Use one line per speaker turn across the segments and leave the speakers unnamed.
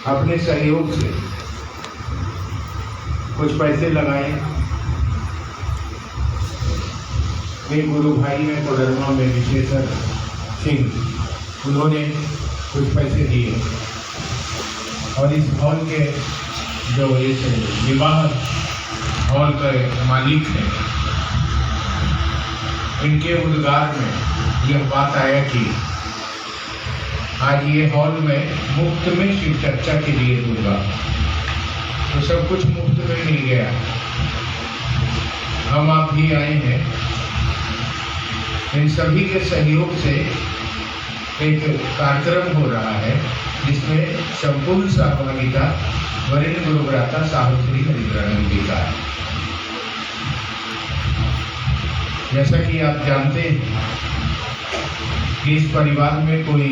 अपने सहयोग से कुछ पैसे लगाए। एक गुरु भाई हैं कोडरमा में, विशेषर सिंह, उन्होंने कुछ पैसे दिए और इस हॉल के जो इस विवाह हॉल के मालिक हैं, इनके उद्गार में यह बात आया कि आज ये हॉल में मुफ्त में शिव चर्चा के लिए दूंगा, तो सब कुछ मुफ्त में मिल गया। हम आप भी आए हैं, इन सभी के सहयोग से एक कार्यक्रम हो रहा है जिसमें संपूर्ण सहभागिता वरिष्ठ गुरुभ्राता साहब श्री हरिद्रानंद जी का है। जैसा कि आप जानते हैं कि इस परिवार में कोई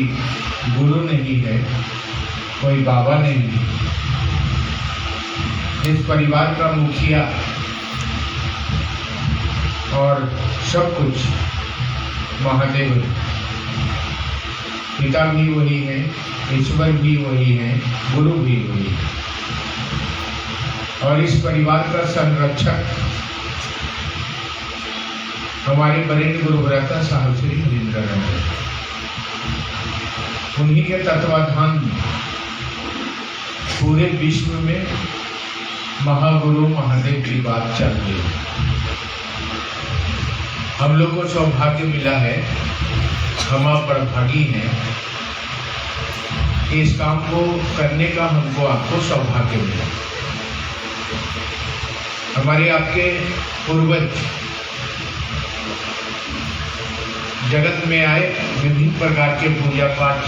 गुरु नहीं है, कोई बाबा नहीं है। इस परिवार का मुखिया और सब कुछ महादेव, पिता भी वही है, ईश्वर भी वही है, गुरु भी वही है। और इस परिवार का संरक्षक हमारे वरिष्ठ गुरुभ्राता साहब श्री हरिद्रानंद है। उन्हीं के तत्वाधान पूरे विश्व में महागुरु महादेव की बात चल रही है। हम लोग को सौभाग्य मिला है, हम आप बड़भागी हैं कि इस काम को करने का हमको आपको सौभाग्य मिला। हमारे आपके पूर्वज जगत में आए, विभिन्न प्रकार के पूजा पाठ,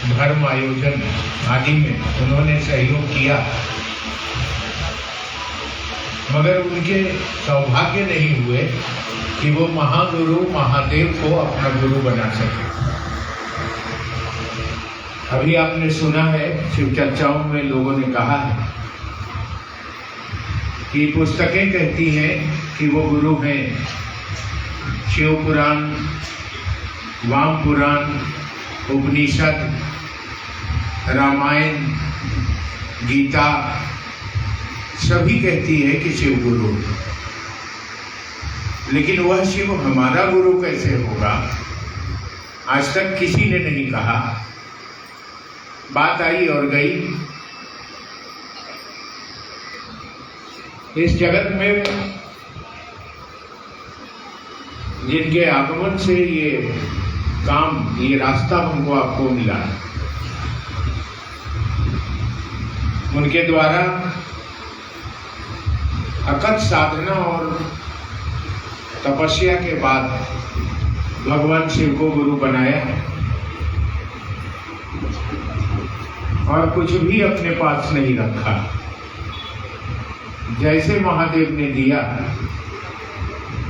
धर्म आयोजन आदि में उन्होंने सहयोग किया, मगर उनके सौभाग्य नहीं हुए कि वो महागुरु महादेव को अपना गुरु बना सके। अभी आपने सुना है, शिव चर्चाओं में लोगों ने कहा है कि पुस्तकें कहती हैं कि वो गुरु हैं। शिव पुराण, वाम पुराण, उपनिषद, रामायण, गीता सभी कहती है कि शिव गुरु है। लेकिन वह शिव हमारा गुरु कैसे होगा, आज तक किसी ने नहीं कहा। बात आई और गई। इस जगत में जिनके आगमन से ये काम, ये रास्ता हमको आपको मिला, उनके द्वारा अकथ साधना और तपस्या के बाद भगवान शिव को गुरु बनाया है और कुछ भी अपने पास नहीं रखा। जैसे महादेव ने दिया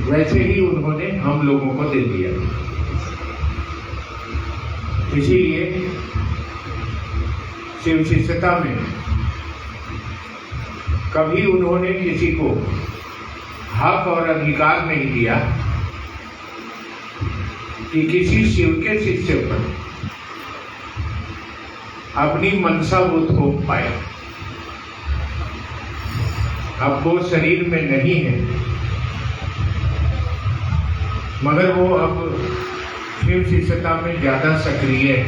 वैसे ही उन्होंने हम लोगों को दे दिया। इसीलिए शिव शिष्यता में कभी उन्होंने किसी को हक और अधिकार नहीं दिया कि किसी शिव के शिष्य पर अपनी मनसा वो थोप पाए। अब वो शरीर में नहीं है, मगर वो अब शिव शिष्यता में ज्यादा सक्रिय है।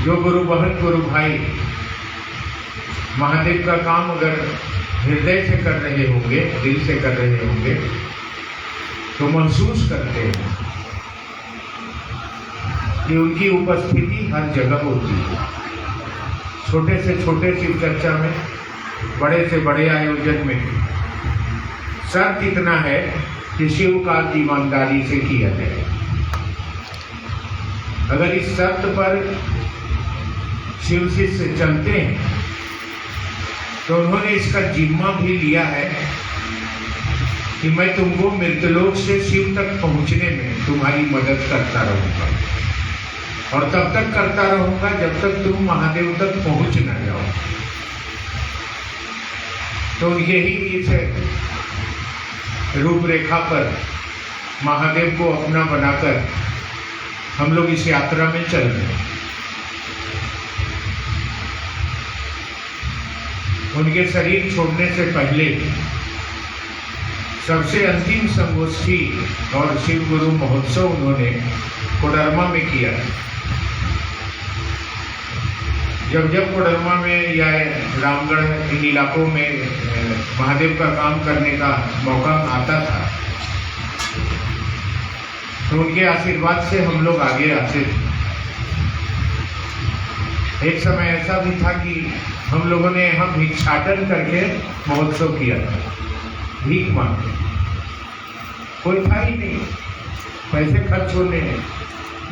जो गुरु बहन, गुरु भाई महादेव का काम अगर हृदय से कर रहे होंगे, दिल से कर रहे होंगे, तो महसूस करते हैं कि उनकी उपस्थिति हर जगह होती है। छोटे से छोटे शिव चर्चा में, बड़े से बड़े आयोजन में शर्त इतना है कि शिव का ईमानदारी से किया जाए। अगर इस शर्त पर शिव शिष्य चलते हैं तो उन्होंने इसका जिम्मा भी लिया है कि मैं तुमको मृतलोक से शिव तक पहुंचने में तुम्हारी मदद करता रहूंगा और तब तक करता रहूंगा जब तक तुम महादेव तक पहुंच न जाओ। तो यही इस रूपरेखा पर महादेव को अपना बनाकर हम लोग इस यात्रा में चल रहे हैं। उनके शरीर छोड़ने से पहले सबसे अंतिम संगोष्ठी और शिव गुरु महोत्सव उन्होंने कोडरमा में किया। जब जब कोडरमा में या रामगढ़ इन इलाकों में महादेव का काम करने का मौका आता था तो उनके आशीर्वाद से हम लोग आगे आते थे। एक समय ऐसा भी था कि हम लोगों ने यहाँ भिक्षाटन करके महोत्सव किया था, भीख मांगे। कोई था ही नहीं, पैसे खर्च होने हैं।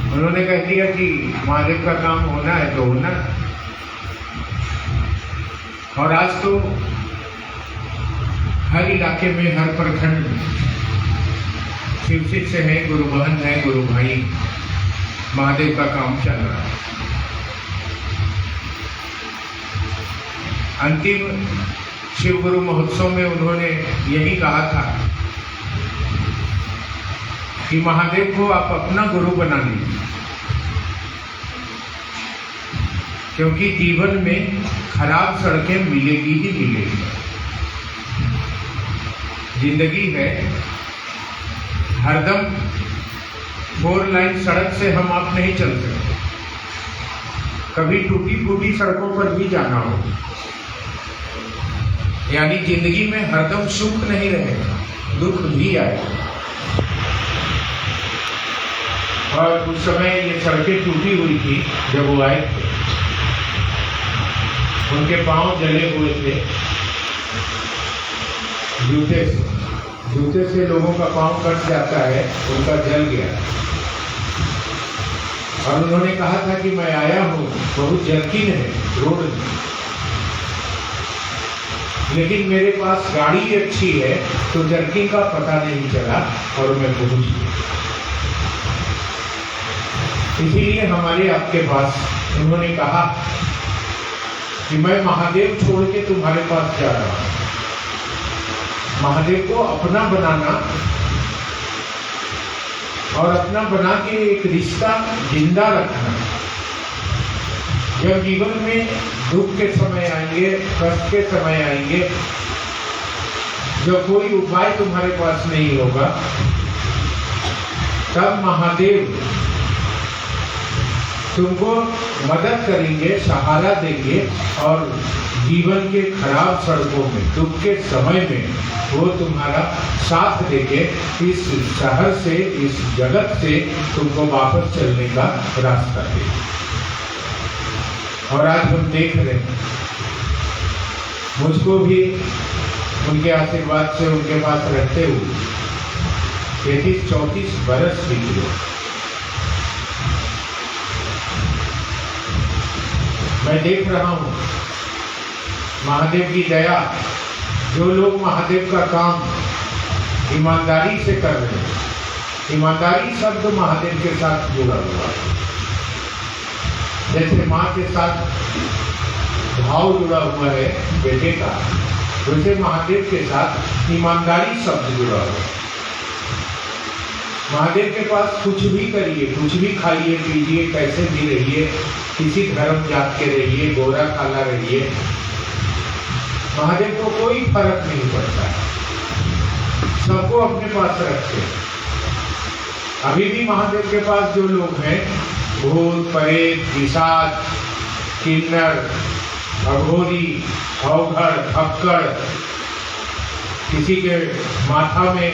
उन्होंने कह दिया कि महादेव का काम होना है तो होना है। और आज तो हर इलाके में, हर प्रखंड शिव शिष्य है, गुरु बहन है, गुरु भाई, महादेव का काम चल रहा है। अंतिम शिव गुरु महोत्सव में उन्होंने यही कहा था कि महादेव को आप अपना गुरु बना लीजिए, क्योंकि जीवन में खराब सड़कें मिलेगी ही मिलेगी। जिंदगी है, हरदम 4 लाइन सड़क से हम आप नहीं चल सकते। कभी टूटी फूटी सड़कों पर भी जाना हो, यानी जिंदगी में हरदम सुख नहीं रहेगा, दुख भी आएगा। और उस समय ये सड़कें टूटी हुई थी जब वो आए थे, उनके पांव जले हुए थे जूते से लोगों का पांव कट जाता है, उनका जल गया। और उन्होंने कहा था कि मैं आया हूँ, बहुत जर्किन है रोड में, लेकिन मेरे पास गाड़ी अच्छी है तो जर्किन का पता नहीं चला और मैं पहुंच गया। इसीलिए हमारे आपके पास उन्होंने कहा कि मैं महादेव छोड़ के तुम्हारे पास जा रहा हूं। महादेव को अपना बनाना और अपना बना के एक रिश्ता जिंदा रखना। जब जीवन में दुख के समय आएंगे, कष्ट के समय आएंगे, जब कोई उपाय तुम्हारे पास नहीं होगा, तब महादेव तुमको मदद करेंगे, सहारा देंगे और जीवन के खराब सड़कों में, दुख के समय में वो तुम्हारा साथ देके इस शहर से, इस जगत से तुमको वापस चलने का रास्ता देंगे। और आज हम देख रहे हैं, मुझको भी उनके आशीर्वाद से उनके पास रहते हुए 33-34 बरस बीत गए। मैं देख रहा हूँ महादेव की दया, जो लोग महादेव का काम ईमानदारी से कर रहे हैं। ईमानदारी शब्द महादेव के साथ जुड़ा हुआ है। जैसे माँ के साथ भाव जुड़ा हुआ है बेटे का, वैसे महादेव के साथ ईमानदारी शब्द जुड़ा हुआ है। महादेव के पास कुछ भी करिए, कुछ भी खाइए पीजिए, कैसे भी रहिए, किसी धर्म जात के रहिए, गोरा काला रहिए, महादेव को कोई फर्क नहीं पड़ता है। सबको अपने पास रखते हैं। अभी भी महादेव के पास जो लोग हैं, भूत प्रेत, पिशाच, किन्नर, अघोरी, अवघड़, खक्कड़, किसी के माथा में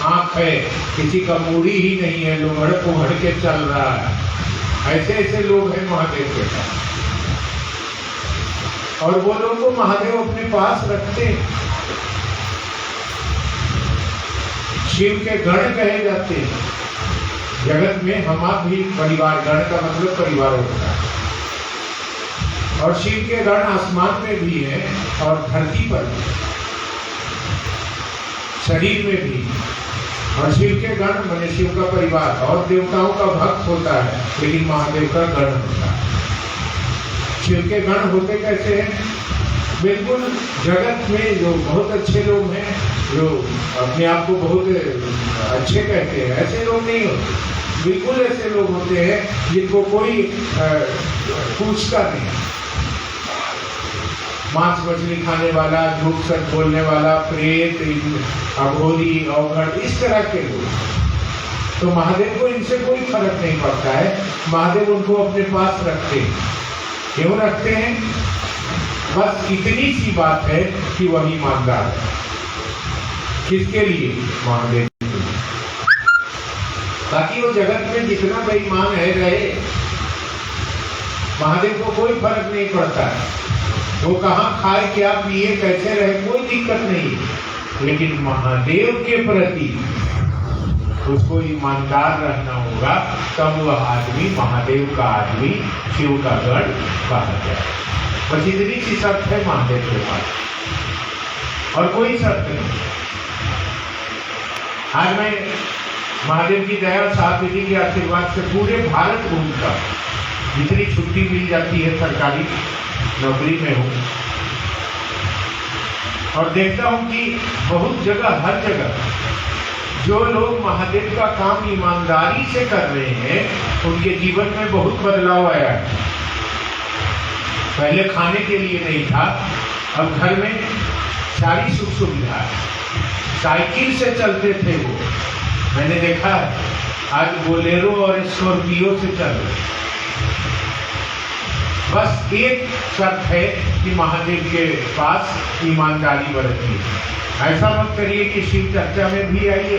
आँख है, किसी का मूड़ी ही नहीं है, लोमड़ पोहड़ के चल रहा है, ऐसे ऐसे लोग हैं महादेव के पास। और वो लोग को महादेव अपने पास रखते हैं। शिव के गण कहे जाते हैं। जगत में हम आप भी परिवार, गण का मतलब परिवार होता है। और शिव के गण आसमान में भी है और धरती पर भी, शरीर में भी। और शिव के गण माने शिव का परिवार, और देवताओं का भक्त होता है, लेकिन महादेव का गण होता है। शिव के गण होते कैसे हैं? बिल्कुल जगत में जो बहुत अच्छे लोग हैं, जो अपने आप को बहुत अच्छे कहते हैं, ऐसे लोग नहीं होते। बिल्कुल ऐसे लोग होते हैं जिनको कोई पूछता नहीं। मांस मछली खाने वाला, झूठ सच बोलने वाला, प्रेत, अघोरी, अवघड़, इस तरह के लोग। तो महादेव को इनसे कोई फर्क नहीं पड़ता है। महादेव उनको अपने पास रखते हैं। क्यों रखते हैं? बस इतनी सी बात है कि वही ईमानदार है। किसके लिए? महादेव के लिए। ताकि वो जगत में जितना बेईमान है रहे, महादेव को कोई फर्क नहीं पड़ता है। वो कहाँ खाए, क्या पिए, कैसे रहे, कोई दिक्कत नहीं। लेकिन महादेव के प्रति उसको ईमानदार रहना होगा, तब वह आदमी महादेव का आदमी, शिव का गण कहा जाए। बस इतनी सी शर्त है महादेव के पास, और कोई शर्त नहीं। आज मैं महादेव की दया, साथ विधि के आशीर्वाद से पूरे भारत घूमता, जितनी छुट्टी मिल जाती है सरकारी नौकरी में हूँ, और देखता हूँ कि बहुत जगह, हर जगह जो लोग महादेव का काम ईमानदारी से कर रहे हैं, उनके जीवन में बहुत बदलाव आया है। पहले खाने के लिए नहीं था, अब घर में सारी सुख सुविधा है। साइकिल से चलते थे वो, मैंने देखा है, आज बोलेरो और स्कॉर्पियो से चल रहे। बस एक शर्त है कि महादेव के पास ईमानदारी बरतिए। ऐसा मत करिए कि शिव चर्चा में भी आइए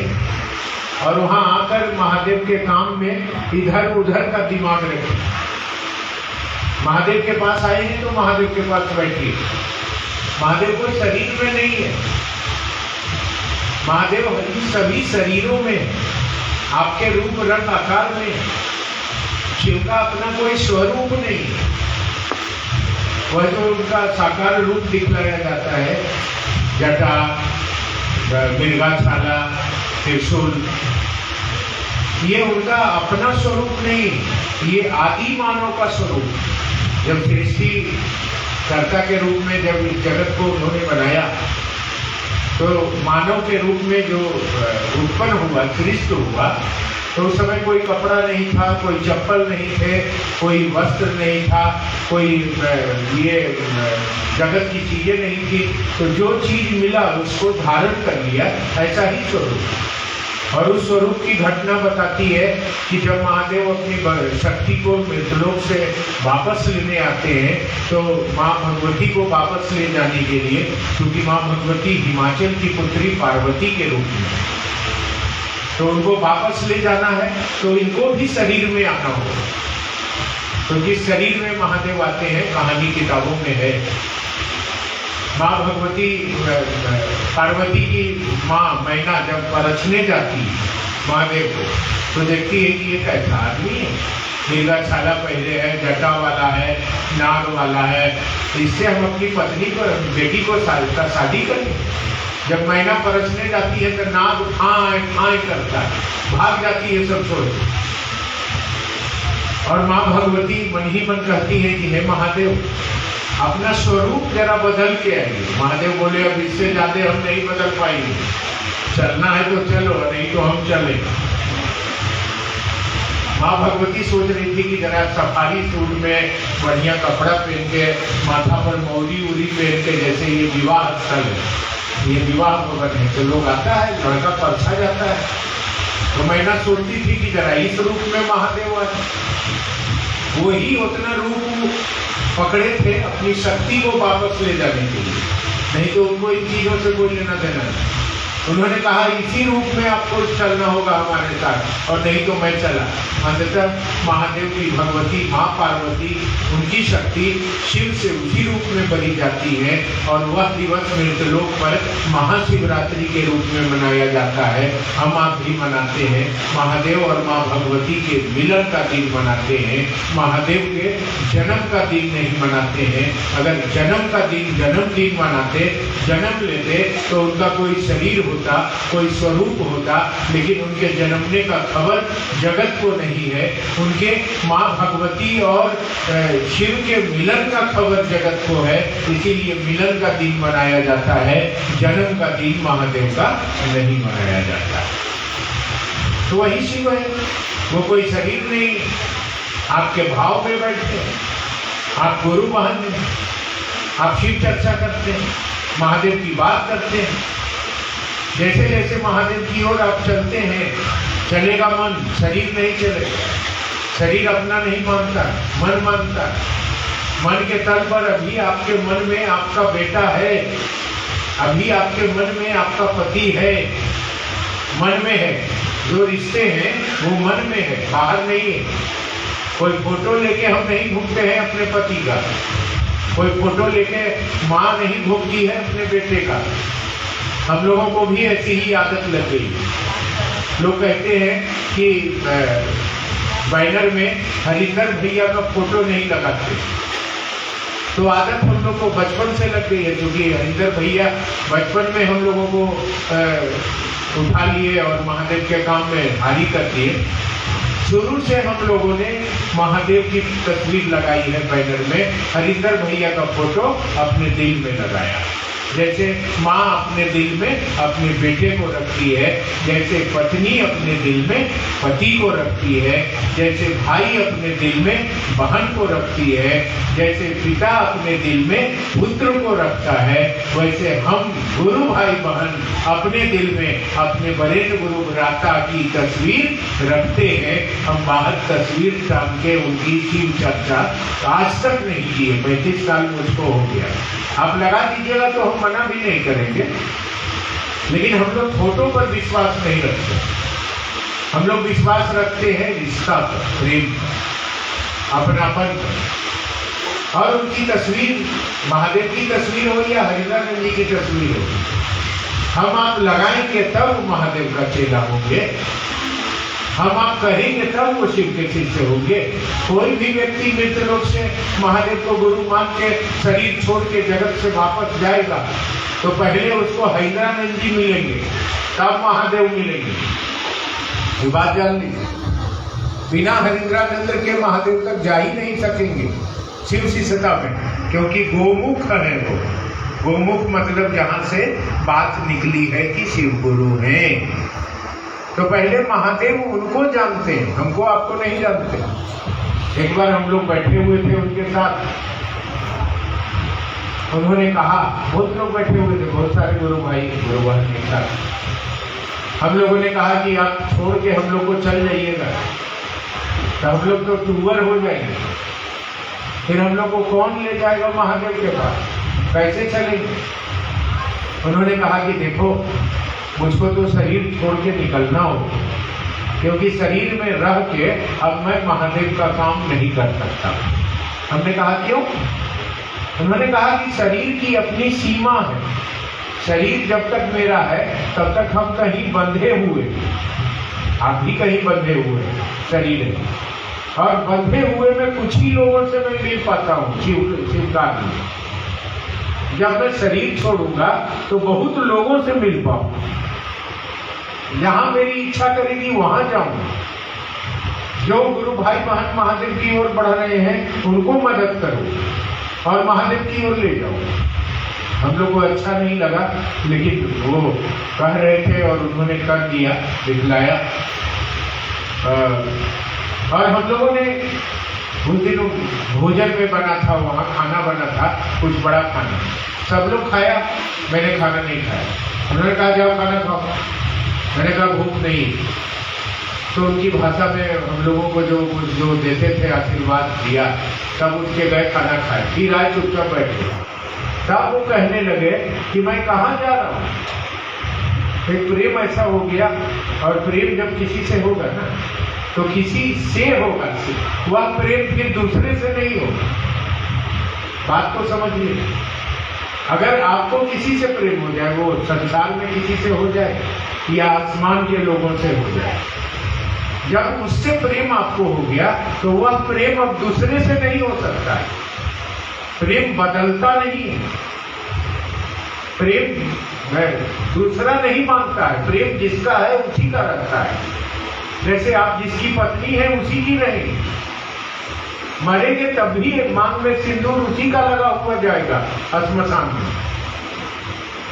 और वहां आकर महादेव के काम में इधर उधर का दिमाग रखिए। महादेव के पास आए हैं तो महादेव के पास बैठिए। महादेव कोई शरीर में नहीं है, महादेव सभी शरीरों में, आपके रूप रंग आकार में। शिव का अपना कोई स्वरूप नहीं, वह तो उनका साकार रूप दिखलाया जाता है, जटा, मृगाछाला, त्रिशूल। ये उनका अपना स्वरूप नहीं, ये आदि मानव का स्वरूप। जब सृष्टि कर्ता के रूप में जब इस जगत को उन्होंने बनाया, तो मानव के रूप में जो उत्पन्न हुआ, सृष्ट हुआ, तो उस समय कोई कपड़ा नहीं था, कोई चप्पल नहीं थे, कोई वस्त्र नहीं था, कोई ये जगत की चीजें नहीं थी। तो जो चीज मिला उसको धारण कर लिया, ऐसा ही स्वरूप। और उस स्वरूप की घटना बताती है कि जब महादेव अपनी शक्ति को मृतलोक से वापस लेने आते हैं, तो माँ भगवती को वापस ले जाने के लिए, क्योंकि माँ भगवती हिमाचल की पुत्री पार्वती के रूप में, तो उनको वापस ले जाना है, तो इनको भी शरीर में आना होगा। तो जिस शरीर में महादेव आते हैं, कहानी किताबों में है, माँ भगवती पार्वती की माँ मैना जब परछने जाती महादेव को, तो देखती है कि ये कैसा आदमी है, मृगाछाला पहले है, जटा वाला है, नाग वाला है, इससे हम अपनी पत्नी को, बेटी को शादी करें। जब मैना परछने जाती है तो नाग फाय फाय करता है, भाग जाती है सब छोड़। और माँ भगवती मन ही मन कहती है कि हे महादेव, अपना स्वरूप जरा बदल के आइए। महादेव बोले अब इससे ज्यादा हम नहीं बदल पाएंगे, चलना है तो चलो, नहीं तो हम चले। माँ भगवती सोच रही थी कि जरा सफारी सूट में बढ़िया कपड़ा पहन के, माथा पर मौली उरी पहन के, जैसे ये विवाह स्थल है, ये विवाह भवन है, तो लोग आता है, लड़का परछा जाता है। तो मैना सोचती थी कि जरा इस रूप में महादेव आए। वही उतना रूप पकड़े थे अपनी शक्ति को वापस ले जाने के लिए, नहीं तो उनको इन चीजों से कोई लेना देना नहीं। उन्होंने कहा इसी रूप में आपको चलना होगा हमारे साथ, और नहीं तो मैं चला। अंततः महादेव की भगवती माँ पार्वती, उनकी शक्ति शिव से उसी रूप में बनी जाती है, और वह दिवस मृतलोक पर महाशिवरात्रि के रूप में मनाया जाता है। हम आप भी मनाते हैं, महादेव और माँ भगवती के मिलन का दिन मनाते हैं, महादेव के जन्म का दिन नहीं मनाते हैं। अगर जन्म का दिन जन्मदिन मनाते, जन्म लेते, तो उनका कोई शरीर होता, कोई स्वरूप होता, लेकिन उनके जन्मने का खबर जगत को नहीं है। उनके माँ भगवती और शिव के मिलन का खबर जगत को है, इसीलिए मिलन का दिन मनाया जाता है, जन्म का दिन महादेव का नहीं मनाया जाता। तो वही शिव है, वो कोई शरीर नहीं, आपके भाव में बैठे, आप गुरु बहन हैं। आप शिव चर्चा करते हैं, महादेव की बात करते हैं। जैसे जैसे महादेव की ओर आप चलते हैं, चलेगा मन, शरीर नहीं चलेगा। शरीर अपना नहीं मानता, मन मानता। मन के तल पर अभी आपके मन में आपका बेटा है, अभी आपके मन में आपका पति है, मन में है। जो रिश्ते हैं वो मन में है, बाहर नहीं है। कोई फोटो लेके हम नहीं घूमते हैं अपने पति का, कोई फोटो लेके माँ नहीं घूमती है अपने बेटे का। हम लोगों को भी ऐसी ही आदत लग गई। लोग कहते हैं कि बैनर में हरिंदर भैया का फोटो नहीं लगाते, तो आदत हम लोग को बचपन से लग गई है, क्योंकि हरिंदर भैया बचपन में हम लोगों को उठा लिए और महादेव के काम में हारी कर दिए। शुरू से हम लोगों ने महादेव की तस्वीर लगाई है बैनर में, हरिंदर भैया का फोटो अपने दिल में लगाया। जैसे माँ अपने दिल में अपने बेटे को रखती है, जैसे पत्नी अपने दिल में पति को रखती है, जैसे भाई अपने दिल में बहन को रखती है, जैसे पिता अपने दिल में पुत्र को रखता है, वैसे हम गुरु भाई बहन अपने दिल में अपने वरेण्य गुरु भ्राता की तस्वीर रखते हैं। हम बाहर तस्वीर टांग के उनकी शिव चर्चा आज तक नहीं की है। 35 साल मुझको हो गया। आप लगा दीजिएगा तो हम मना भी नहीं करेंगे, लेकिन हम लोग फोटो पर विश्वास नहीं रखते। हम लोग विश्वास रखते हैं रिश्ता पर, प्रेम पर, अपनापन पर। और उनकी तस्वीर, महादेव की तस्वीर हो या हरिनानंद जी की तस्वीर हो, हम आप लगाएंगे तब महादेव का चेला होंगे, हम आप कहेंगे तब वो शिव के शिष्य होंगे। कोई भी व्यक्ति मृत लोक से महादेव को गुरु मान के शरीर छोड़ के जगत से वापस जाएगा तो पहले उसको हरिनानंद जी मिलेंगे, तब महादेव मिलेंगे। ये बात जान लीजिए, बिना हरिंद्रानंद के महादेव तक जा ही नहीं सकेंगे शिव शिष्यता में, क्योंकि गोमुख है वो। गोमुख मतलब जहां से बात निकली है कि शिव गुरु हैं, तो पहले महादेव उनको जानते हैं, हमको आपको नहीं जानते। एक बार हम लोग बैठे हुए थे उनके साथ, उन्होंने कहा, बहुत लोग बैठे हुए थे, बहुत सारे गुरु भाई गुरु बहन के साथ। हम लोगों ने कहा कि आप छोड़ के हम लोग को चल जाइएगा, तो हम लोग तो टूअर हो जाएंगे, फिर हम लोग को कौन ले जाएगा महादेव के पास, कैसे चलेंगे। उन्होंने कहा कि देखो, मुझको तो शरीर छोड़ के निकलना हो, क्योंकि शरीर में रह के अब मैं महादेव का काम नहीं कर सकता। हमने कहा क्यों? उन्होंने कहा कि शरीर की अपनी सीमा है, शरीर जब तक मेरा है तब तक हम कहीं बंधे हुए, आप भी कहीं बंधे हुए शरीर है, और बंधे हुए में कुछ ही लोगों से मैं मिल पाता हूँ शिव का। जब मैं शरीर छोड़ूंगा तो बहुत लोगों से मिल पाऊंगा, जहां मेरी इच्छा करेगी वहां जाऊंगा। जो गुरु भाई बहन महादेव की ओर बढ़ रहे हैं उनको मदद करो और महादेव की ओर ले जाओ। हम लोग को अच्छा नहीं लगा, लेकिन वो कह रहे थे और उन्होंने कर दिया, दिखलाया। और हम लोगों ने उन दिनों भोजन में बना था, वहाँ खाना बना था, कुछ बड़ा खाना, सब लोग खाया, मैंने खाना नहीं खाया। उन्होंने कहा जाओ खाना खाओ, मैंने कहा भूख नहीं। तो उनकी भाषा में हम लोगों को जो देते थे आशीर्वाद दिया, तब उठ के गए खाना खाए, फिर आए चुपचाप बैठे। तब वो कहने लगे कि मैं कहाँ जा रहा हूँ। फिर प्रेम ऐसा हो गया, और प्रेम जब किसी से होगा ना तो किसी से होगा, वह प्रेम फिर दूसरे से नहीं होगा। बात को समझिए, अगर आपको किसी से प्रेम हो जाए, वो संसार में किसी से हो जाए या आसमान के लोगों से हो जाए, जब उससे प्रेम आपको हो गया तो वह प्रेम अब दूसरे से नहीं हो सकता है। प्रेम बदलता नहीं है, प्रेम दूसरा नहीं मांगता है, प्रेम जिसका है उसी का रखता है। जैसे आप जिसकी पत्नी है उसी की रहेगी, मरेंगे तब भी मांग में सिंदूर उसी का लगा हुआ जाएगा श्मशान में।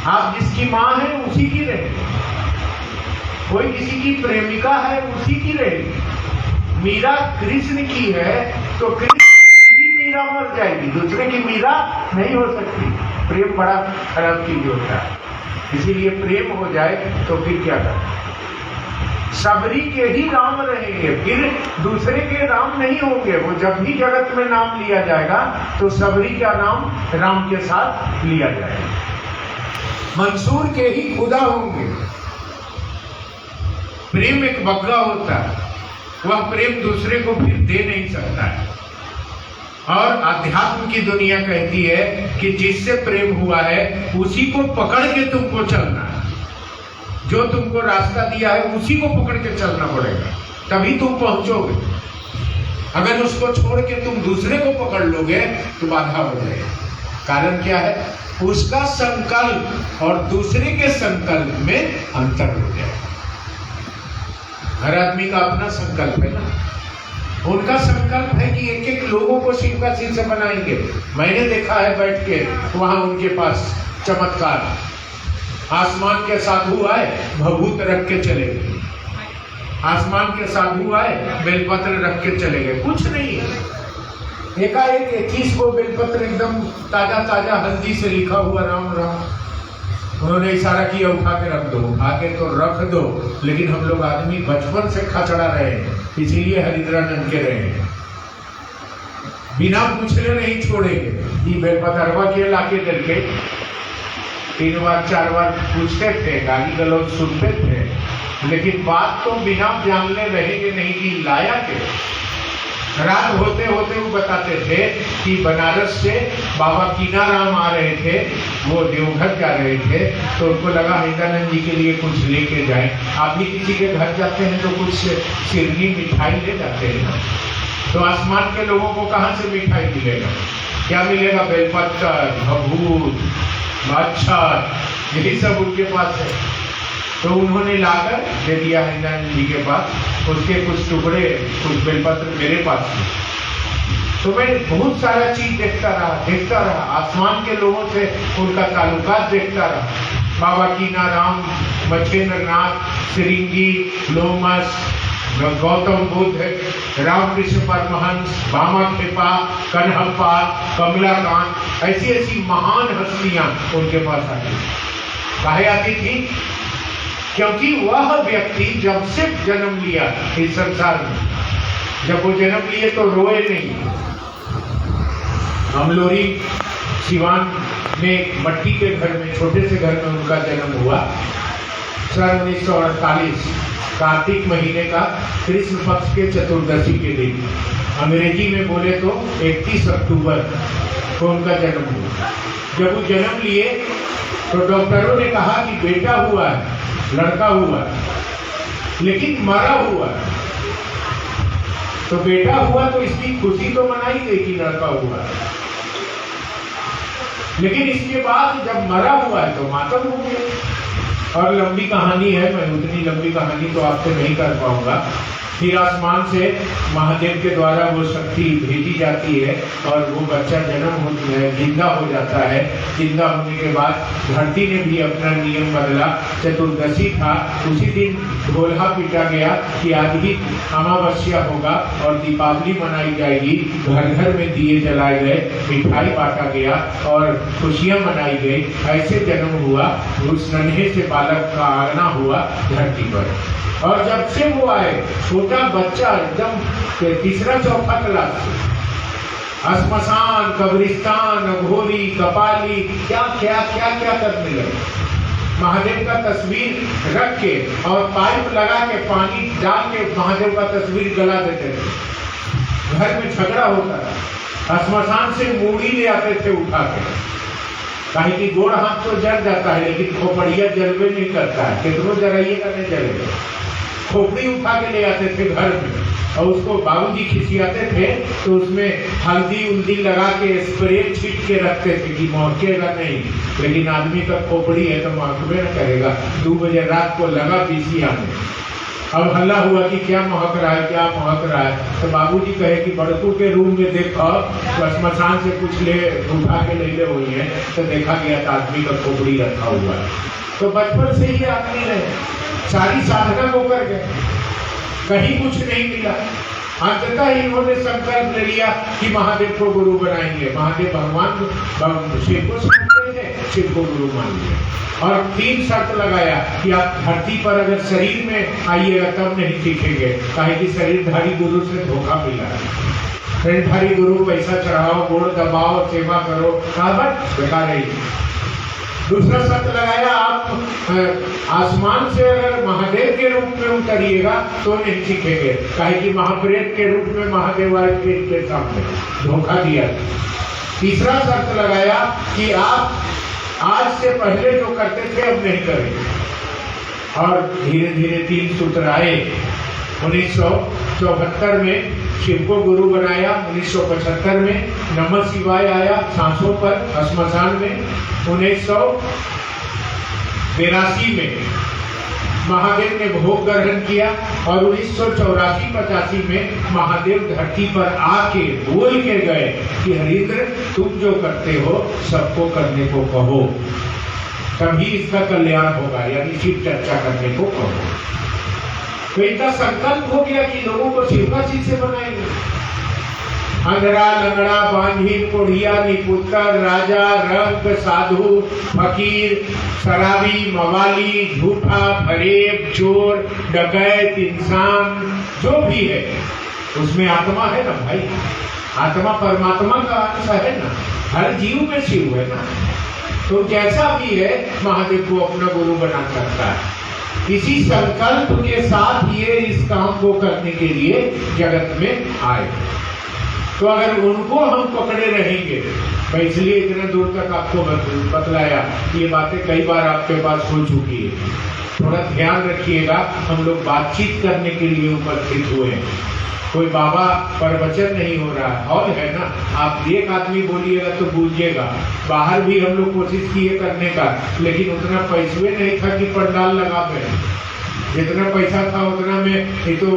आप जिसकी माँ है उसी की रहेगी, कोई किसी की प्रेमिका है उसी की रहेगी। मीरा कृष्ण की है तो कृष्ण ही मीरा मर जाएगी। जाएगी, दूसरे की मीरा नहीं हो सकती। प्रेम बड़ा खराब चीज होता है, इसीलिए प्रेम हो जाए तो फिर क्या करें, सबरी के ही राम रहेंगे, फिर दूसरे के राम नहीं होंगे। वो जब भी जगत में नाम लिया जाएगा तो सबरी का नाम राम के साथ लिया जाएगा, मंसूर के ही खुदा होंगे। प्रेम एक बग्गा होता है, वह प्रेम दूसरे को फिर दे नहीं सकता है। और अध्यात्म की दुनिया कहती है कि जिससे प्रेम हुआ है उसी को पकड़ के तुमको चलना है, जो तुमको रास्ता दिया है उसी को पकड़ के चलना पड़ेगा, तभी तुम पहुंचोगे। अगर उसको छोड़ के तुम दूसरे को पकड़ लोगे तो बाधा हो जाएगी। कारण क्या है, उसका संकल्प और दूसरे के संकल्प में अंतर हो जाएगा। हर आदमी का अपना संकल्प है ना, उनका संकल्प है कि एक एक लोगों को शिव का शिष्य बनाएंगे। मैंने देखा है बैठ के वहां उनके पास चमत्कार, आसमान के साधु आए, भभूत रख के चले गए, आसमान के साधु आए, बेलपत्र रख के चले गए, कुछ नहीं है। एकाएक 21 को बेलपत्र एकदम ताजा ताजा हल्दी से लिखा हुआ राम राम, उन्होंने इशारा किया उठा के रख दो, उठा के तो रख दो, लेकिन हम लोग आदमी बचपन से खचड़ा रहे हैं, इसीलिए हरिद्रानंद के रहे हैं, बिना पूछने नहीं छोड़ेंगे। ये बेलपतरवा के लाके करके 3 बार 4 बार पूछते थे, गाली गलौज सुनते थे, लेकिन बात तो बिना जानने रहेंगे नहीं कि लाया के। रात होते होते वो बताते थे कि बनारस से बाबा कीनाराम आ रहे थे, वो देवघर जा रहे थे, तो उनको लगा हरिदानंद जी के लिए कुछ लेके जाए। आप भी किसी के घर जाते हैं तो कुछ सिरनी मिठाई ले जाते हैं, तो आसमान के लोगों को कहाँ से मिठाई मिलेगा, क्या मिलेगा, बेलपत्र, भभूत, मच्छर, यही सब उनके पास है। तो उन्होंने लाकर दे दिया हरिदानंद जी के पास, उसके कुछ टुकड़े, कुछ बेलपत्र मेरे पास थे। तो मैं बहुत सारा चीज देखता रहा, आसमान के लोगों से उनका ताल्लुकात देखता रहा। बाबा कीनाराम, मछेंद्रनाथ, सिरिंगी, लोमस, गौतम बुद्ध, रामकृष्ण परमहंस, बामा खेपा, कन्हप्पा, कमलाकांत, ऐसी ऐसी महान हस्तियां उनके पास आती। काहे आती थी? क्योंकि वह व्यक्ति जब से जन्म लिया इस संसार में, जब वो जन्म लिए तो रोए नहीं। अमलोरी सिवान में मट्टी के घर में, छोटे से घर में उनका जन्म हुआ। सन 1948 कार्तिक महीने का कृष्ण पक्ष के चतुर्दशी के दिन, अंग्रेजी में बोले तो 31 अक्टूबर को उनका जन्म हुआ। जब वो जन्म लिए तो डॉक्टरों ने कहा कि बेटा हुआ है, लड़का हुआ, लेकिन मरा हुआ। तो बेटा हुआ तो इसकी खुशी तो मनाई गई कि लड़का हुआ, लेकिन इसके बाद जब मरा हुआ है तो मातम हो गया। और लंबी कहानी है, मैं उतनी लंबी कहानी तो आपसे नहीं कर पाऊंगा। फिर आसमान से महादेव के द्वारा वो शक्ति भेजी जाती है और वो बच्चा जन्म होती है, जिंदा हो जाता है। जिंदा होने के बाद धरती ने भी अपना नियम बदला। चतुर्दशी था, उसी दिन ढोलहा पीटा गया कि आज ही अमावस्या होगा और दीपावली मनाई जाएगी। घर घर में दिए जलाए गए, मिठाई बांटा गया और खुशियां मनाई गई। ऐसे जन्म हुआ, उस नन्हे से बालक का आगना हुआ धरती पर। और जब से वो आए, छोटा बच्चा एकदम 3रा-4था क्लास, श्मशान, कब्रिस्तान, अघोरी, कपाली, क्या क्या क्या क्या करने लगे। महादेव का तस्वीर रख के और पाइप लगा के पानी डाल के महादेव का तस्वीर गला देते थे। घर में झगड़ा होता था, श्मशान से मूड़ी ले आते थे उठा के, कहीं की गोड़ हाथ तो जल जाता है लेकिन खोपड़िया जलवे नहीं करता है, कितनों जलाइएगा नहीं जलेगा। खोपड़ी उठा के ले आते थे घर में और उसको बाबूजी खिसियाते थे तो उसमें हल्दी उल्दी लगा के स्प्रे छीट के रखते थे कि महकेगा नहीं, लेकिन आदमी का खोपड़ी है तो महकबे न करेगा। 2 बजे रात को लगा पीसिया में, अब हल्ला हुआ कि क्या महक रहा है, क्या महक रहा है। तो बाबूजी कहे कि बड़कू के रूम में देखो तो श्मशान से कुछ ले उठा के ले हुई है, तो देखा गया था आदमी का खोपड़ी रखा हुआ है। तो बचपन से ही आदमी ने सारी साधना को कर गए, कहीं कुछ नहीं मिला। अंततः इन्होंने संकल्प ले लिया कि महादेव को गुरु बनाएंगे। महादेव भगवान शिव को समझते थे, शिव को गुरु मान लिया और 3 शर्त लगाया कि आप धरती पर अगर शरीर में आइएगा तब नहीं सीखेंगे, काहे कि शरीरधारी गुरु से धोखा मिला। शरीरधारी गुरु पैसा चढ़ाओ, गोड़ दबाओ, सेवा करो, काबत बेकार है। दूसरा शर्त लगाया, आप आसमान से अगर महादेव के रूप में उतरिएगा तो नहीं सीखेंगे, काहे कि महाप्रेत के रूप में महादेव आए के सामने, धोखा दिया। तीसरा शर्त लगाया कि आप आज से पहले जो करते थे अब नहीं करेंगे। और धीरे धीरे 3 सूत्र आए। 1974 में शिव को गुरु बनाया, 1975 में नमः शिवाय आया सांसों पर श्मशान में, 1982 में महादेव ने भोग ग्रहण किया और 1984-85 में महादेव धरती पर आके बोल के गए कि हरिंद्र तुम जो करते हो सबको करने को कहो, तभी इसका कल्याण होगा, यानी शिव चर्चा करने को कहो। तो इनका संकल्प हो गया कि लोगों को शिव का शिष्य बनाएंगे। अंधरा लंगड़ा बांझीन कोढ़िया निपुत्र राजा रंग साधु फकीर शराबी मवाली झूठा फरेब चोर डकैत इंसान जो भी है उसमें आत्मा है ना भाई, आत्मा परमात्मा का अंश है ना, हर जीव में शिव है ना। तो जैसा भी है महादेव को अपना गुरु बना सकता है। इसी संकल्प के साथ ये इस काम को करने के लिए जगत में आए। तो अगर उनको हम पकड़े रहेंगे, मैं इसलिए इतना दूर तक आपको बतलाया, ये बातें कई बार आपके पास हो चुकी है। थोड़ा ध्यान रखिएगा, हम लोग बातचीत करने के लिए उपस्थित हुए हैं, कोई बाबा प्रवचन नहीं हो रहा है। हॉल है ना, आप एक आदमी बोलिएगा तो बूझिएगा। बाहर भी हम लोग कोशिश किए करने का, लेकिन उतना पैसे नहीं था कि पंडाल लगा पे। जितना पैसा था उतना में ये तो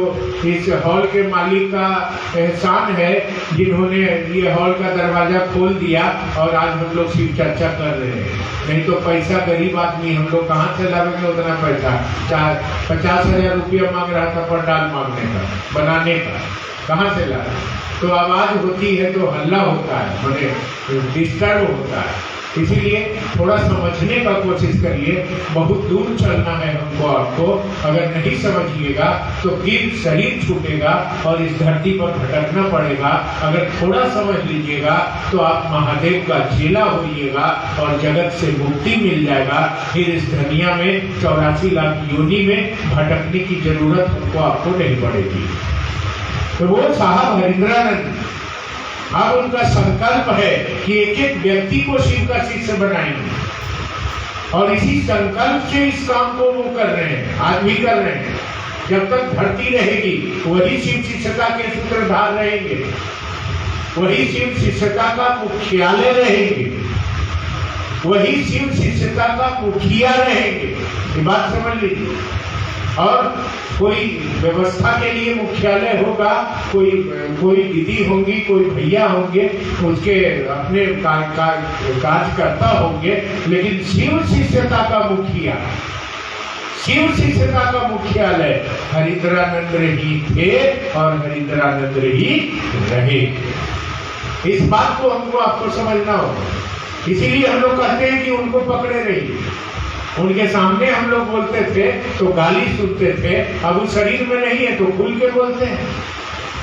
इस हॉल के मालिक का एहसान है जिन्होंने ये हॉल का दरवाजा खोल दिया और आज हम लोग शिव चर्चा कर रहे हैं। नहीं तो पैसा गरीब आदमी हम लोग कहाँ से लावेंगे उतना पैसा। 50,000 रुपया मांग रहा था पंडाल मांगने का, बनाने का, कहाँ से ला। तो आवाज होती है तो हल्ला होता है, मैंने डिस्टर्ब होता है। इसीलिए थोड़ा समझने का कोशिश करिए, बहुत दूर चलना है हमको आपको। अगर नहीं समझिएगा तो फिर शरीर छूटेगा और इस धरती पर भटकना पड़ेगा। अगर थोड़ा समझ लीजिएगा तो आप महादेव का चेला होइएगा और जगत से मुक्ति मिल जाएगा। फिर इस दुनिया में 84 लाख योनि में भटकने की जरूरत हमको आपको नहीं पड़ेगी। तो वो साहब हरिंद्रानंद, अब उनका संकल्प है कि एक एक व्यक्ति को शिव का शिष्य बनाएंगे और इसी संकल्प से इस काम को वो कर रहे हैं, आज भी कर रहे हैं। जब तक धरती रहेगी वही शिव शिष्यता के सूत्रधार रहेंगे, वही शिव शिष्यता का मुख्यालय रहेंगे, वही शिव शिष्यता का मुखिया रहेंगे। ये बात समझ लीजिए। और कोई व्यवस्था के लिए मुख्यालय होगा, कोई दीदी होंगी, कोई भैया होंगे, उसके अपने कार्यकर्ता होंगे, लेकिन शिव शिष्यता का मुखिया, शिव शिष्यता का मुख्यालय हरिंद्रानंद ही थे और हरिंद्रानंद ही रहे। इस बात को हमको आपको समझना होगा। इसीलिए हम लोग कहते हैं कि उनको पकड़े रहिए। उनके सामने हम लोग बोलते थे तो गाली सुनते थे, अब उस शरीर में नहीं है तो खुल के बोलते हैं।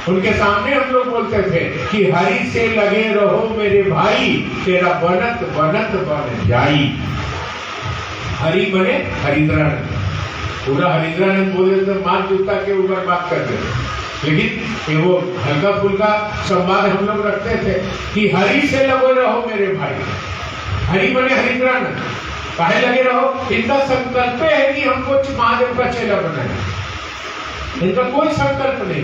उनके सामने हम लोग बोलते थे कि हरि से लगे रहो मेरे भाई, तेरा बनत बनत बन जाई। हरि बने हरिंद्रानंद, पूरा हरिंद्रानंद बोले तो मार जूता के ऊपर बात करते थे, लेकिन वो हल्का फुल्का संवाद हम लोग रखते थे कि हरि से लगे रहो मेरे भाई। हरि बने हरिंद्रानंद, काहे लगे रहो। इनका संकल्प है कि हमको महादेव का चेला बनाए। इनका कोई संकल्प नहीं,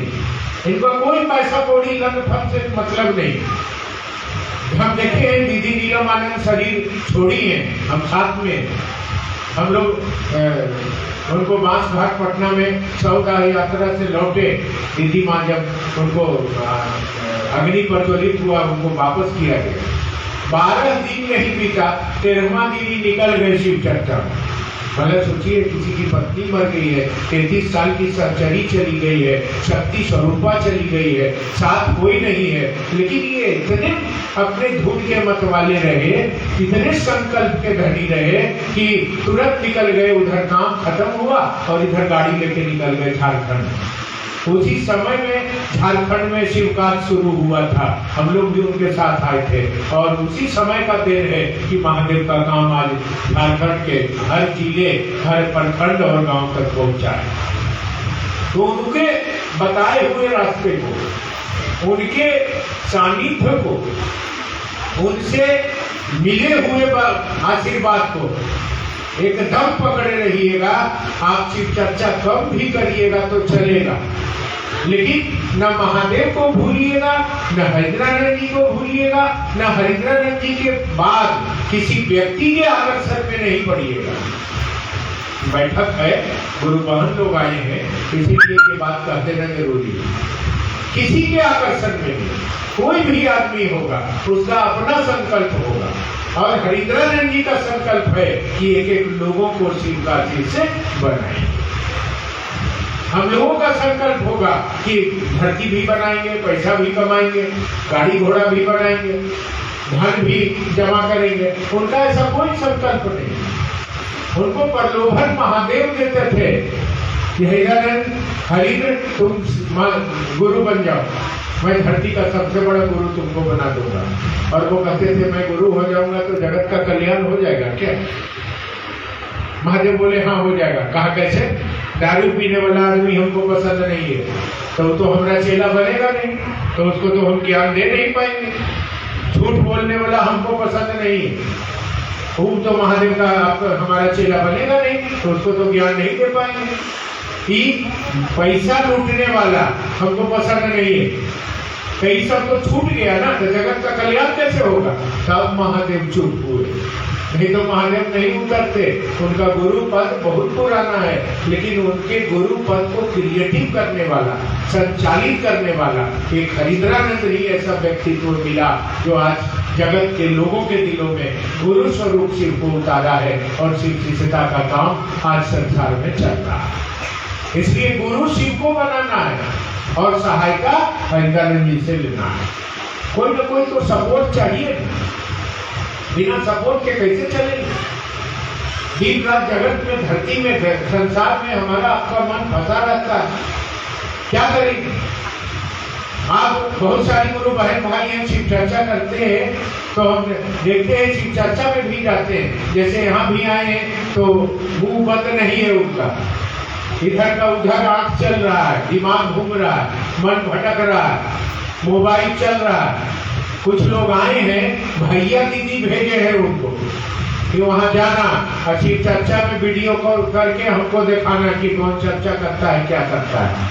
इनका कोई पैसा कौड़ी लंग फंग से मतलब नहीं। हम देखे हैं दीदी नीलम आनंद शरीर छोड़ी है, हम साथ में हम लोग उनको बांस घाट पटना में 14 यात्रा से लौटे। दीदी माँ जब उनको अग्नि प्रज्वलित हुआ उनको वापस किया गया। 12 दिन नहीं बीता, 13वां दिन ही निकल गए शिव चर्चा। भला सोचिए, किसी की पत्नी मर गई है, 33 साल की सर्जरी चली गई है, शक्ति स्वरूपा चली गई है, साथ कोई नहीं है, लेकिन ये इतने अपने धुन के मत वाले रहे, इतने संकल्प के धनी रहे कि तुरंत निकल गए, उधर काम खत्म हुआ और इधर गाड़ी लेके निकल गए झारखंड। उसी समय में झारखंड में शिवकाज शुरू हुआ था, हम लोग भी उनके साथ आए थे, और उसी समय का देन है कि महादेव का काम आज झारखंड के हर जिले, हर प्रखंड और गांव तक पहुंचा है। तो उनके बताए हुए रास्ते को, उनके सानिध्य को, उनसे मिले हुए आशीर्वाद को एकदम पकड़े रहिएगा। आप शिव चर्चा कम भी करिएगा तो चलेगा, लेकिन न महादेव को भूलिएगा, न हरिद्रानंद जी को भूलिएगा, न हरिद्रानंद जी के बाद किसी व्यक्ति के आकर्षण में नहीं पड़िएगा। बैठक है, गुरु बहन लोग आए हैं, इसीलिए ये बात कहते रहना जरूरी है। किसी के आकर्षण में नहीं, कोई भी आदमी होगा उसका अपना संकल्प होगा, और हरिद्रानंद जी का संकल्प है कि एक एक लोगों को शिव का शिष्य बनाए। हम लोगों का संकल्प होगा कि धरती भी बनाएंगे, पैसा भी कमाएंगे, गाड़ी घोड़ा भी बनाएंगे, धन भी जमा करेंगे। उनका ऐसा कोई संकल्प नहीं। उनको प्रलोभन महादेव देते थे कि हरिद्र तुम गुरु बन जाओ, मैं धरती का सबसे बड़ा गुरु तुमको बना दूंगा। और वो कहते थे मैं गुरु हो जाऊंगा तो जगत का कल्याण हो जाएगा क्या? महादेव बोले हाँ हो जाएगा। कहा कैसे? दारू पीने वाला आदमी हमको पसंद नहीं है तो हमारा चेला बनेगा नहीं, तो उसको तो हम ज्ञान दे नहीं पाएंगे। झूठ बोलने वाला हमको पसंद नहीं है, वो तो महादेव का हमारा चेला बनेगा नहीं, तो उसको तो ज्ञान नहीं दे पाएंगे। कि पैसा लूटने वाला हमको पसंद नहीं है, कई सब तो छूट गया ना, तो जगत का कल्याण कैसे होगा? तब महादेव चुप हुए, नहीं तो महादेव नहीं उतरते। उनका गुरु पद बहुत पुराना है, लेकिन उनके गुरु पद को क्रिएटिव करने वाला, संचालित करने वाला एक हरिद्रानंद ही ऐसा व्यक्तित्व मिला जो आज जगत के लोगों के दिलों में गुरु स्वरूप शिव को उतारा है, और शिव शिष्यता का काम आज संसार में चल रहा है। इसलिए गुरु शिव को बनाना है और सहायता हरिद्रानंद जी से लेना है। कोई ना कोई तो सपोर्ट चाहिए, बिना सपोर्ट के कैसे चलेंगे? दिन रात जगत में, धरती में, संसार में हमारा आपका मन फंसा रहता है, क्या करेंगे? आप बहुत सारी गुरु बहन भाई हैं, शिव चर्चा करते हैं, तो हम देखते हैं शिव चर्चा में भी जाते हैं, जैसे यहाँ भी आए हैं तो मुंह बंद नहीं है उनका, इधर का उधर आंख चल रहा है, दिमाग घूम रहा है, मन भटक रहा है, मोबाइल चल रहा है। कुछ लोग आए हैं, भैया दीदी भेजे हैं उनको कि वहां जाना और शिव चर्चा में वीडियो कॉल करके हमको दिखाना कि कौन चर्चा करता है, क्या करता है।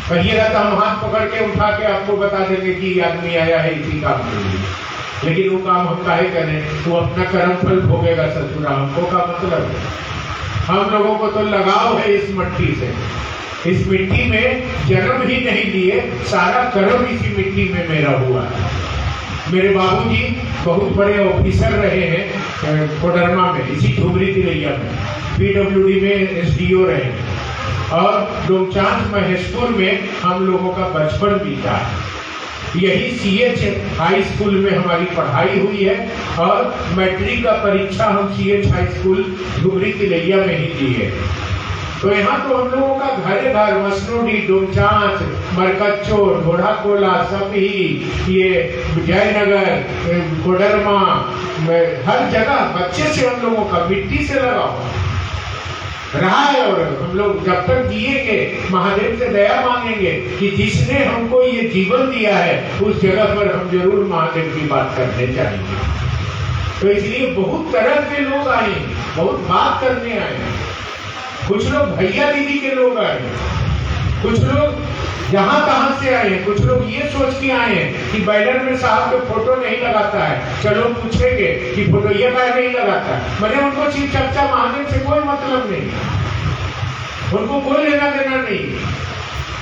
कहिएगा तो हम हाथ पकड़ के उठा के आपको बता देंगे कि आदमी आया है इसी काम के लिए, लेकिन वो काम हम काहे करें? वो अपना कर्म फल भोगेगा ससुरा, हमको का मतलब है? हम लोगों को तो लगाव है इस मिट्टी से, इस मिट्टी में जन्म ही नहीं लिए, सारा कर्म इसी मिट्टी में मेरा हुआ है। मेरे बाबूजी बहुत बड़े ऑफिसर रहे हैं कोडरमा में, इसी ठुमरी तिलैया में, PWD में SDO रहे, और डोमचांच महेशपुर में हम लोगों का बचपन बीता। यही CH हाई स्कूल में हमारी पढ़ाई हुई है, और मैट्रिक का परीक्षा हम CH high school Jhumri Telaiya में ही दी है। तो यहाँ तो हम लोगों का घरे घर, मसनोडी, डोमचांच, मरकच्चोर, घोड़ाकोला, सपही, ये जयनगर, कोडरमा, हर जगह बच्चे से हम लोगों का मिट्टी से लगा रहा है। और हम लोग जब तक जिएंगे महादेव से दया मांगेंगे कि जिसने हमको ये जीवन दिया है उस जगह पर हम जरूर महादेव की बात करने जाएंगे। तो इसलिए बहुत तरह के लोग आए, बहुत बात करने आए। कुछ लोग भैया दीदी के लोग आए, कुछ लोग जहां कहां से आए, कुछ लोग ये सोच के आए कि बैनर में साहब के फोटो नहीं लगाता है, चलो पूछेंगे कि फोटो ये क्या नहीं लगाता है। मैंने उनको शिव चर्चा महादेव से कोई मतलब नहीं, उनको कोई लेना देना नहीं।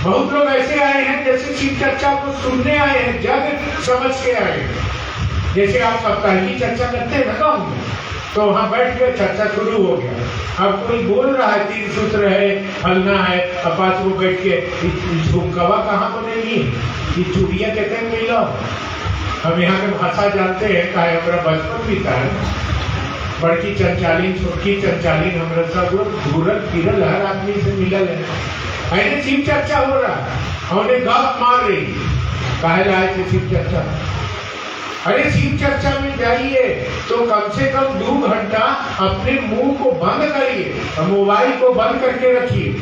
बहुत लोग ऐसे आए हैं जैसे शिव चर्चा को सुनने आए हैं, जग समझ के आए हैं। जैसे आप सप्ताह की चर्चा करते हैं ना गाँव में, तो वहाँ बैठ के चर्चा शुरू हो गया। अब कोई बोल रहा है 3 सूत्र है, फलना है, अब 5 को बैठ के झुमकवा कहाँ बनेगी, ये चूड़िया कहते हैं मिलो। हम यहाँ के भाषा जानते हैं, का हमारा बचपन भी था, बड़की चंचालीन छोटकी चंचालीन हमारा सब घूरल फिरल हर आदमी से मिलल है। ऐसे शिव चर्चा हो रहा, उन्हें गप मार रही, काहे लाए थे शिव चर्चा। अरे शिव चर्चा में जाइए तो कम से कम 2 घंटा अपने मुंह को बंद करिए, मोबाइल को बंद करके रखिए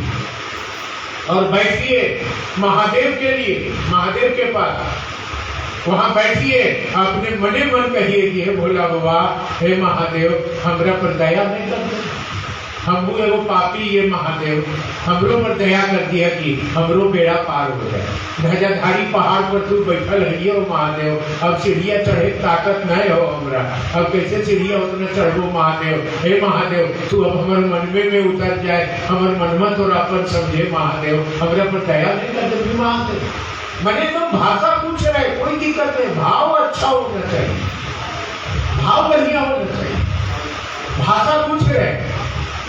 और बैठिए महादेव के लिए, महादेव के पास वहां बैठिए, अपने मने मन कहिए कि हे भोला बाबा, हे महादेव, हमरा पर दया नहीं करते, हम एगो पापी, ये महादेव हमरो पर दया कर दिया कि हमरो बेड़ा पार हो जाए। ध्वजाधारी पहाड़ पर तू बैठल है महादेव, अब सीढ़िया चढ़े ताकत नहीं हो हमरा, अब कैसे सीढ़िया उतना चढ़ो महादेव। हे महादेव, तू अब हमारे मनमे में उतर जाए, हमारे मनमा तो अपन समझे महादेव, हमरा पर दया नहीं करते महादेव। मैंने तो भाषा पूछ रहे, कोई दिक्कत नहीं, भाव अच्छा होना चाहिए, भाव बढ़िया होना चाहिए। भाषा पूछ रहे,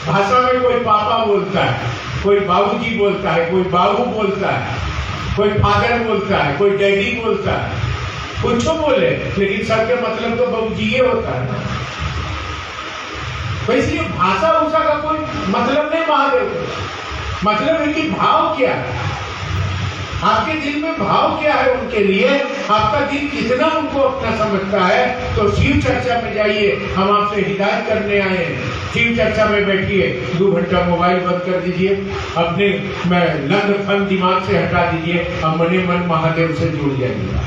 भाषा में कोई पापा बोलता है, कोई बाबूजी बोलता है, कोई बाबू बोलता है, कोई फादर बोलता है, कोई डैडी बोलता है, कुछ बोले, लेकिन सबके मतलब तो बाबूजी होता है ना। तो इसलिए भाषा उषा का कोई मतलब नहीं महादेव, मतलब है कि भाव क्या है, आपके दिल में भाव क्या है उनके लिए, आपका दिल कितना उनको अपना समझता है। तो शिव चर्चा में जाइए, हम आपसे हिदायत करने आए हैं। शिव चर्चा में बैठिए, 2 घंटा मोबाइल बंद कर दीजिए, अपने लंग फन दिमाग से हटा दीजिए और मने मन महादेव से जुड़ जाइए,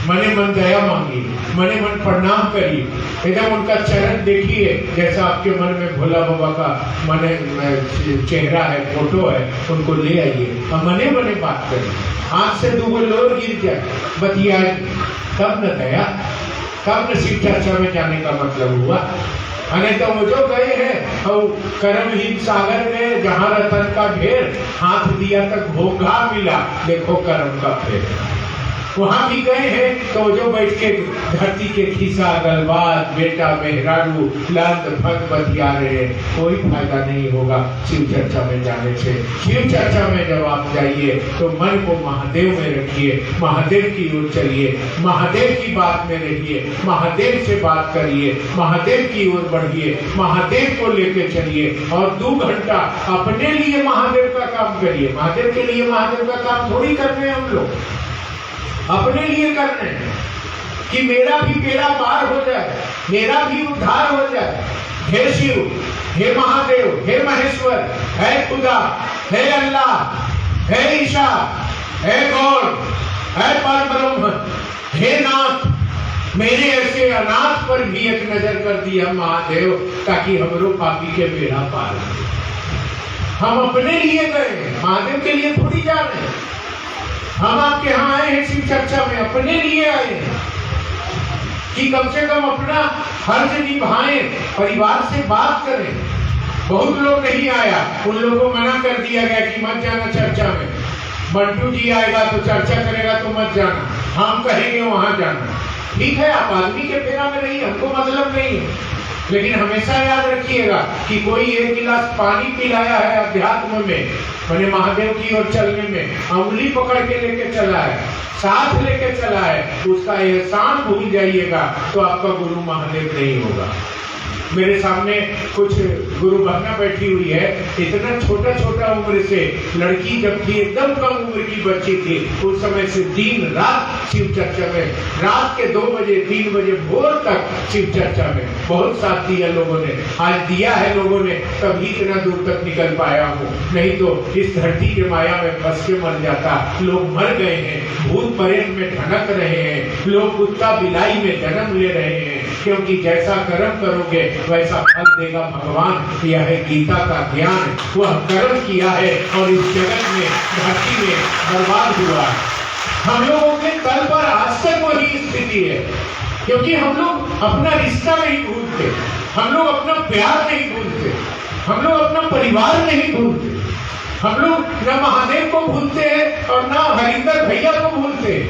मने मन दया मांगिए, मने मन प्रणाम करिए, एकदम उनका चरण देखिए, जैसा आपके मन में भोला बाबा का मने चेहरा है, फोटो है, उनको ले आइए और मने मने बात करिए। आंख से 2 लोर गिर जाए, बतियाए, तब न दया, तब न शिव चर्चा में जाने का मतलब हुआ। अने तो वो जो गए हैं और कर्महीन सागर में जहाँ रतन का ढेर, हाथ दिया तक घोंघा मिला, देखो कर्म का फेर। वहां भी गए हैं तो जो बैठ के धरती के खिसा गलबात, बेटा मेहरारू लंद फंद बतिया रहे, कोई फायदा नहीं होगा शिव चर्चा में जाने से। शिव चर्चा में जब आप जाइए तो मन को महादेव में रखिए, महादेव की ओर चलिए, महादेव की बात में रहिए, महादेव से बात करिए, महादेव की ओर बढ़िए, महादेव को लेके चलिए और 2 घंटा अपने लिए महादेव का काम करिए। महादेव के लिए महादेव का काम थोड़ी कर रहे हैं हम लोग, अपने लिए कर रहे हैं कि मेरा भी बेड़ा पार हो जाए, मेरा भी उद्धार हो जाए। हे शिव, हे महादेव, हे महेश्वर, हे खुदा, हे अल्लाह, हे ईशा, हे गॉड, हे परब्रह्म, हे नाथ, मेरे ऐसे अनाथ पर भी एक नजर कर दिया महादेव, ताकि हमरो पापी के बेड़ा पार हो। हम अपने लिए गए, महादेव के लिए थोड़ी जा रहे हैं। हम आपके यहाँ आए हैं शिव चर्चा में, अपने लिए आए हैं कि कम से कम अपना फर्ज निभाएं, परिवार से बात करें। बहुत लोग नहीं आया, उन लोगों को मना कर दिया गया कि मत जाना चर्चा में, बंटू जी आएगा तो चर्चा करेगा तो मत जाना, हम कहेंगे वहां जाना। ठीक है, आप आदमी के फेरा में रहिए, हमको मतलब नहीं है, लेकिन हमेशा याद रखिएगा कि कोई 1 गिलास पानी पिलाया है अध्यात्म में, मैंने महादेव की ओर चलने में, अंगुली पकड़ के लेके चला है, साथ लेके चला है, उसका एहसान भूल जाइएगा तो आपका गुरु महादेव नहीं होगा। मेरे सामने कुछ गुरु बहना बैठी हुई है, इतना छोटा छोटा उम्र से लड़की जब थी, एकदम कम उम्र की बच्ची थी, उस समय से दिन रात शिव चर्चा में, रात के 2 बजे 3 बजे भोर तक शिव चर्चा में बहुत साथ दिया लोगों ने। आज दिया है लोगों ने तभी इतना दूर तक निकल पाया हूँ, नहीं तो इस धरती के माया में फंस के मर जाता। लोग मर गए हैं, भूत प्रेत में धनक रहे हैं, लोग कुत्ता बिलाई में जन्म ले रहे हैं, क्योंकि जैसा कर्म करोगे वैसा फल देगा भगवान। यह है गीता का ज्ञान, वह कर्म किया है और इस जगत में, धरती में बर्बाद हुआ है। हम लोगों के कल पर आज तक वही स्थिति है, क्योंकि हम लोग अपना रिश्ता नहीं भूलते, हम लोग अपना प्यार नहीं भूलते, हम लोग अपना परिवार नहीं भूलते, हम लोग न महादेव को भूलते हैं और न हरिंदर भैया को भूलते हैं,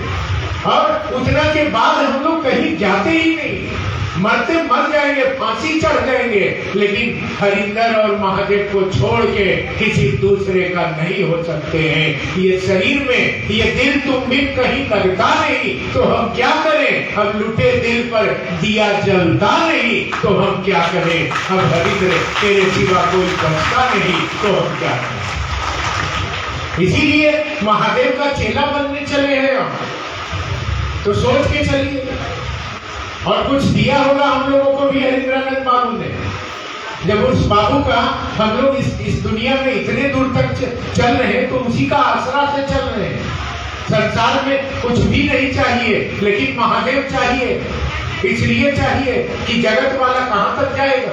और उतना के बाद हम लोग कहीं जाते ही नहीं। मरते मर जाएंगे, फांसी चढ़ जाएंगे, लेकिन हरिंदर और महादेव को छोड़ के किसी दूसरे का नहीं हो सकते हैं। ये शरीर में ये दिल तुम भी कहीं लगता नहीं तो हम क्या करें, हम लुटे दिल पर दिया जलता नहीं तो हम क्या करें, अब हरिंद्र तेरे सिवा कोई बचता नहीं तो हम क्या करें। इसीलिए महादेव का चेला बनने चले हैं हम, तो सोच के चलिए। और कुछ दिया होगा हम लोगों को भी हरिंद्रानंद बाबू ने, जब उस बाबू का हम लोग इस दुनिया में इतने दूर तक चल रहे हैं तो उसी का आसरा से चल रहे हैं। संसार में कुछ भी नहीं चाहिए, लेकिन महादेव चाहिए। इसलिए चाहिए कि जगत वाला कहाँ तक जाएगा,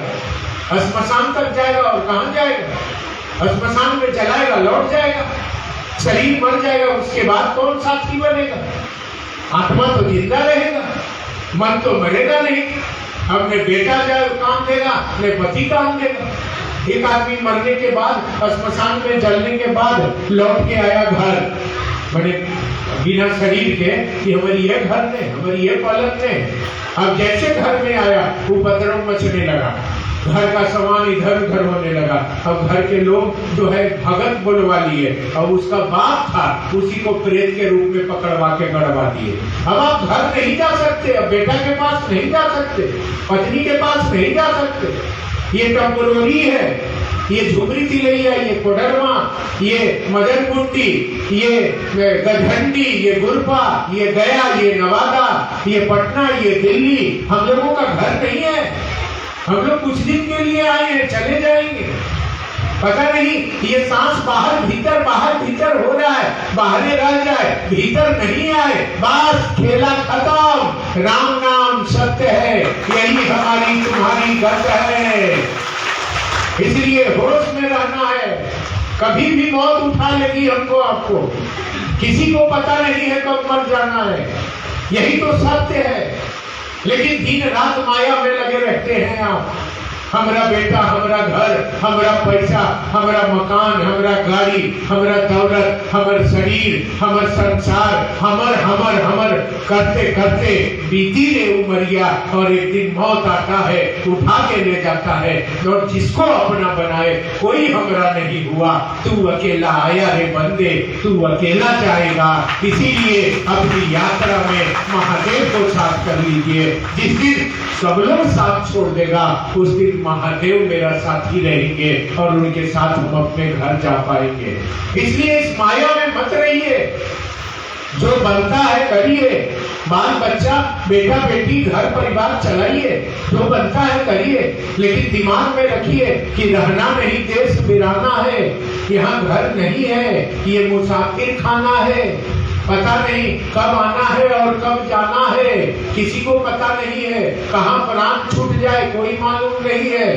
श्मशान तक जाएगा, और कहाँ जाएगा, श्मशान में जलाएगा, लौट जाएगा, शरीर मर जाएगा, उसके बाद कौन साथी बनेगा। आत्मा तो जिंदा रहेगा, मन तो मरेगा नहीं। अपने बेटा जाए काम देगा, अपने पति काम देगा। एक आदमी मरने के बाद, श्मशान में जलने के बाद लौट के आया घर, बड़े बिना शरीर के कि हमारी ये घर में, हमारी ये पलंग में। अब जैसे घर में आया उपद्रव मचने लगा, घर का सामान इधर उधर होने लगा। अब घर के लोग जो है भगत बुलवा लिए, और उसका बाप था उसी को प्रेत के रूप में पकड़वा के गड़वा दिए। अब आप घर नहीं जा सकते, अब बेटा के पास नहीं जा सकते, पत्नी के पास नहीं जा सकते। ये टेम्पोररी है, ये झुमरी तिलैया, ये कोडरमा, ये मदनकुंडी, ये गठंडी, ये गुरपा, ये गया, ये नवादा, ये पटना, ये दिल्ली हम लोगों का घर नहीं है। हम लोग कुछ दिन के लिए आए हैं, चले जाएंगे। पता नहीं ये सांस बाहर भीतर हो रहा है, बाहर रह जाए, भीतर नहीं आए, बस खेला खत्म। राम नाम सत्य है, यही हमारी तुम्हारी गत है। इसलिए होश में रहना है, कभी भी मौत उठा लेगी हमको आपको, किसी को पता नहीं है कब मर जाना है, यही तो सत्य है। लेकिन दिन रात माया में लगे रहते हैं आप। हमारा बेटा, हमारा घर, हमारा पैसा, हमारा मकान, हमारा गाड़ी, हमारा दौलत, हमारा शरीर, हमारा संसार, हमर करते करते बीती रे उमरिया, और एक दिन मौत आता है, उठा के ले जाता है। और जिसको अपना बनाए कोई हमारा नहीं हुआ, तू अकेला आया रे बंदे, तू अकेला जाएगा। इसीलिए अपनी यात्रा में महादेव को साथ कर लीजिए। जिस दिन सब लोग साथ छोड़ देगा, उस दिन महादेव मेरा साथी रहेंगे, और उनके साथ हम अपने घर जा पाएंगे। इसलिए इस माया में मत रहिए, जो बनता है करिए, बाल बच्चा, बेटा बेटी, घर परिवार चलाइए, जो बनता है करिए, लेकिन दिमाग में रखिए कि रहना नहीं, देश बिराना है, यहाँ घर नहीं है, ये मुसाफिर खाना है। पता नहीं कब आना है और कब जाना है, किसी को पता नहीं है, कहाँ प्राण छूट जाए कोई मालूम नहीं है।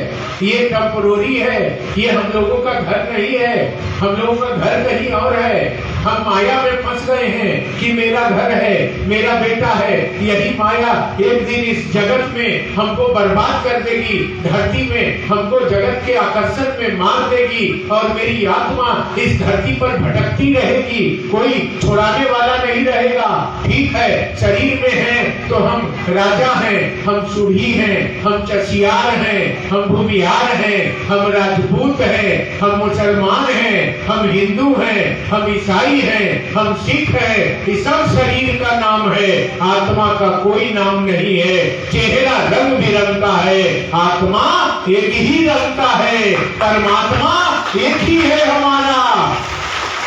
ये टेम्पोररी है, ये हम लोगों का घर नहीं है, हम लोगों का घर कहीं और है। हम माया में फंस गए हैं कि मेरा घर है, मेरा बेटा है। यही माया एक दिन इस जगत में हमको बर्बाद कर देगी, धरती में हमको जगत के आकर्षण में मार देगी, और मेरी आत्मा इस धरती पर भटकती रहेगी, कोई छुड़ाने वाला नहीं रहेगा। ठीक है, शरीर में है तो हम राजा हैं, हम सूढ़ी हैं, हम चसियार हैं, हम भूमिहार हैं, हम राजपूत हैं, हम मुसलमान हैं, हम हिंदू हैं, हम ईसाई हैं, हम सिख हैं। इस सब शरीर का नाम है, आत्मा का कोई नाम नहीं है। चेहरा रंग बिरंग का है, आत्मा एक ही रंग का है, परमात्मा एक ही है हमारा।